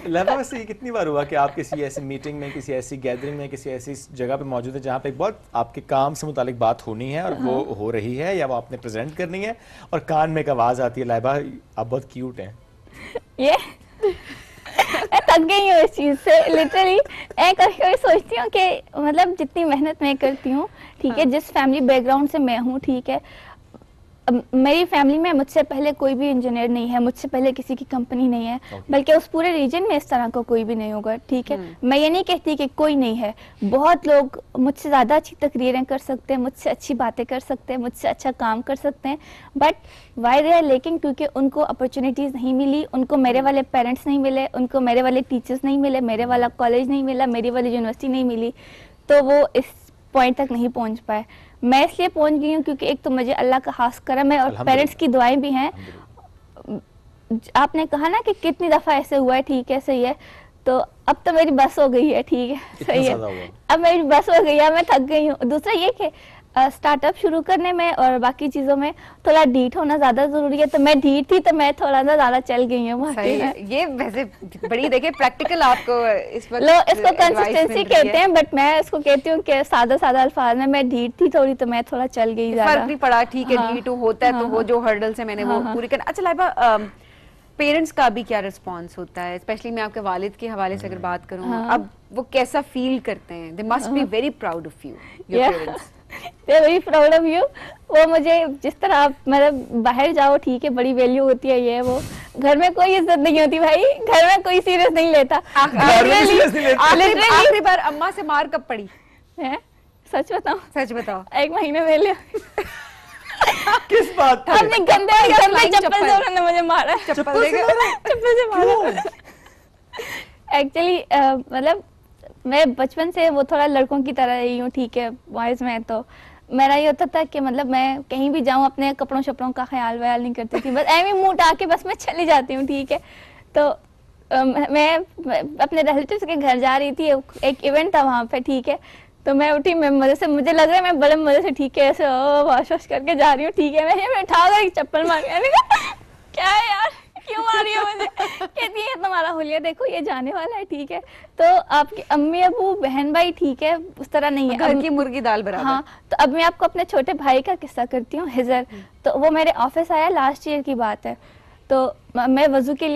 लहबा वैसे ये कितनी बार हुआ कि आप किसी ऐसी मीटिंग में, किसी ऐसी गैदरिंग में, किसी ऐसी जगह पे मौजूद है जहाँ पे बहुत आपके काम से मुतालिक बात होनी है और वो हो रही है या वो आपने प्रेजेंट करनी है और कान में एक आवाज आती है, लहबा आप बहुत क्यूट हैं। ये मैं थक गई हूँ इस चीज से लिटरली। मैं कभी सोचती हूँ कि मतलब जितनी मेहनत मैं करती हूँ, ठीक है, जिस फैमिली बैकग्राउंड से मैं हूँ, ठीक है, मेरी फैमिली में मुझसे पहले कोई भी इंजीनियर नहीं है, मुझसे पहले किसी की कंपनी नहीं है, बल्कि उस पूरे रीजन में इस तरह का कोई भी नहीं होगा। ठीक है, मैं ये नहीं कहती कि कोई नहीं है, बहुत लोग मुझसे ज़्यादा अच्छी तकरीरें कर सकते हैं, मुझसे अच्छी बातें कर सकते हैं, मुझसे अच्छा काम कर सकते हैं, बट वाई दे आर लेकिन क्योंकि उनको अपॉर्चुनिटीज़ नहीं मिली, उनको मेरे वाले पेरेंट्स नहीं मिले, उनको मेरे वाले टीचर्स नहीं मिले, मेरे वाला कॉलेज नहीं मिला, मेरी वाली यूनिवर्सिटी नहीं मिली, तो वो इस पॉइंट तक नहीं पहुँच पाए। मैं इसलिए पहुंच गई हूँ क्योंकि एक तो मुझे अल्लाह का खास करम है और पेरेंट्स की दुआएं भी हैं। आपने कहा ना कि कितनी दफ़ा ऐसे हुआ है, ठीक है, सही है, तो अब तो मेरी बस हो गई है, ठीक है, सही है, अब मेरी बस हो गई है, मैं थक गई हूँ। दूसरा ये कि स्टार्टअप शुरू करने में और बाकी चीज़ों में थोड़ा ढीठ होना ज़्यादा ज़रूरी है, तो मैं ढीठ थी तो मैं थोड़ा सा ज़्यादा चल गई हूँ। ये वैसे बड़ी देखिए प्रैक्टिकल आपको इस वक्त लोग इसको कंसिस्टेंसी कहते हैं, बट मैं इसको कहती हूँ कि सादा अल्फाज में मैं ढीठ थी थोड़ी तो मैं थोड़ा चल गई, फर्क नहीं पड़ा, ठीक है, ढीठ होता है तो वो जो हर्डल्स है मैंने वो पूरी कर। अच्छा लाइबा, पेरेंट्स का भी क्या रिस्पॉन्स होता है, स्पेशली मैं आपके वालिद के हवाले से अगर बात करूँ, अब वो कैसा फील करते हैं? They must be very proud of you, your parents. They're very proud of you। वो मुझे जिस तरह आप मतलब बाहर जाओ, ठीक है, बड़ी वैल्यू होती है, ये वो घर में कोई इज्जत नहीं होती भाई, घर में कोई सीरियस नहीं लेता। आखिरी बार अम्मा से मार कब पड़ी है? सच बताओ, सच बताओ। 1 महीने पहले। किस बात पे? अपने गंदे घर में चप्पल से उन्होंने मुझे मारा, चप्पल से मारा। एक्चुअली मतलब मैं बचपन से वो थोड़ा लड़कों की तरह रही हूँ, ठीक है, बॉयज में तो मेरा ये होता था कि मतलब मैं कहीं भी जाऊँ अपने कपड़ों शपड़ों का ख्याल व्याल नहीं करती थी, बस ऐਵੇਂ मुंह उठा के बस मैं चली जाती हूँ, ठीक है। तो मैं अपने रिलेटिव्स के घर जा रही थी, एक इवेंट था वहाँ पे, ठीक है, तो मैं उठी, मैं मजे से, मुझे लग रहा है मैं बड़े मजे से, ठीक है, ऐसे वॉश वॉश करके जा रही हूँ, ठीक है, मैं उठा कर चप्पल मार के क्या है यार क्यों आ रही है मुझे? कहती है तुम्हारा हुलिया देखो ये जाने वाला है, ठीक है। तो आपकी अम्मी अबू बहन भाई ठीक है, उस तरह नहीं है। घर की मुर्गी दाल बराबर। हाँ, तो अब मैं आपको अपने छोटे भाई का किस्सा करती हूँ, हिजर। तो वो मेरे ऑफिस आया, लास्ट ईयर की बात है। तो मैं वजू के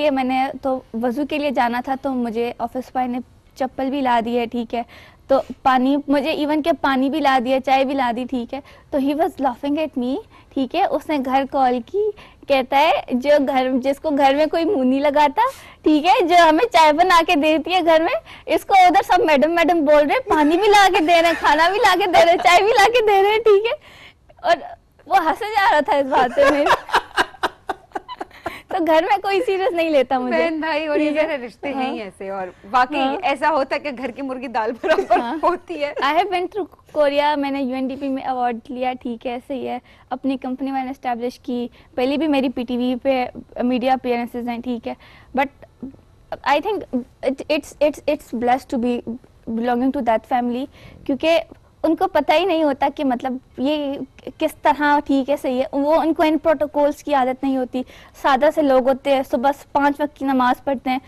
लिए जाना था, तो मुझे ऑफिस भाई ने चप्पल भी ला दी है, ठीक है। तो पानी मुझे इवन के पानी भी ला दिया, चाय भी ला दी, ठीक है। तो he was laughing at me, ठीक है। उसने घर कॉल की, कहता है जिसको घर में कोई मुंह नहीं लगाता, ठीक है, जो हमें चाय बना के देती है घर में, इसको उधर सब मैडम मैडम बोल रहे, पानी भी ला के दे रहे, खाना भी ला के दे रहे, चाय भी ला के दे रहे, ठीक है। और वो हंसे जा रहा था इस बात पे मेरे। तो घर में कोई सीरियस नहीं लेता मुझे। बहन भाई और ये रिश्ते हैं ही ऐसे, और वाकई ऐसा होता है कि घर की मुर्गी दाल बराबर होती है। I have been through Korea, मैंने UNDP में अवार्ड लिया, ठीक है, ऐसे ही है। अपनी कंपनी मैंने एस्टैब्लिश की, पहले भी मेरी PTV पे मीडिया अपीयरेंसेस हैं, ठीक है। But I think it's blessed to be belonging to that family, क्योंकि उनको पता ही नहीं होता कि मतलब ये किस तरह ठीक है, सही है। वो उनको इन प्रोटोकॉल्स की आदत नहीं होती। सादा से लोग होते हैं, सुबह 5 वक्त की नमाज पढ़ते हैं।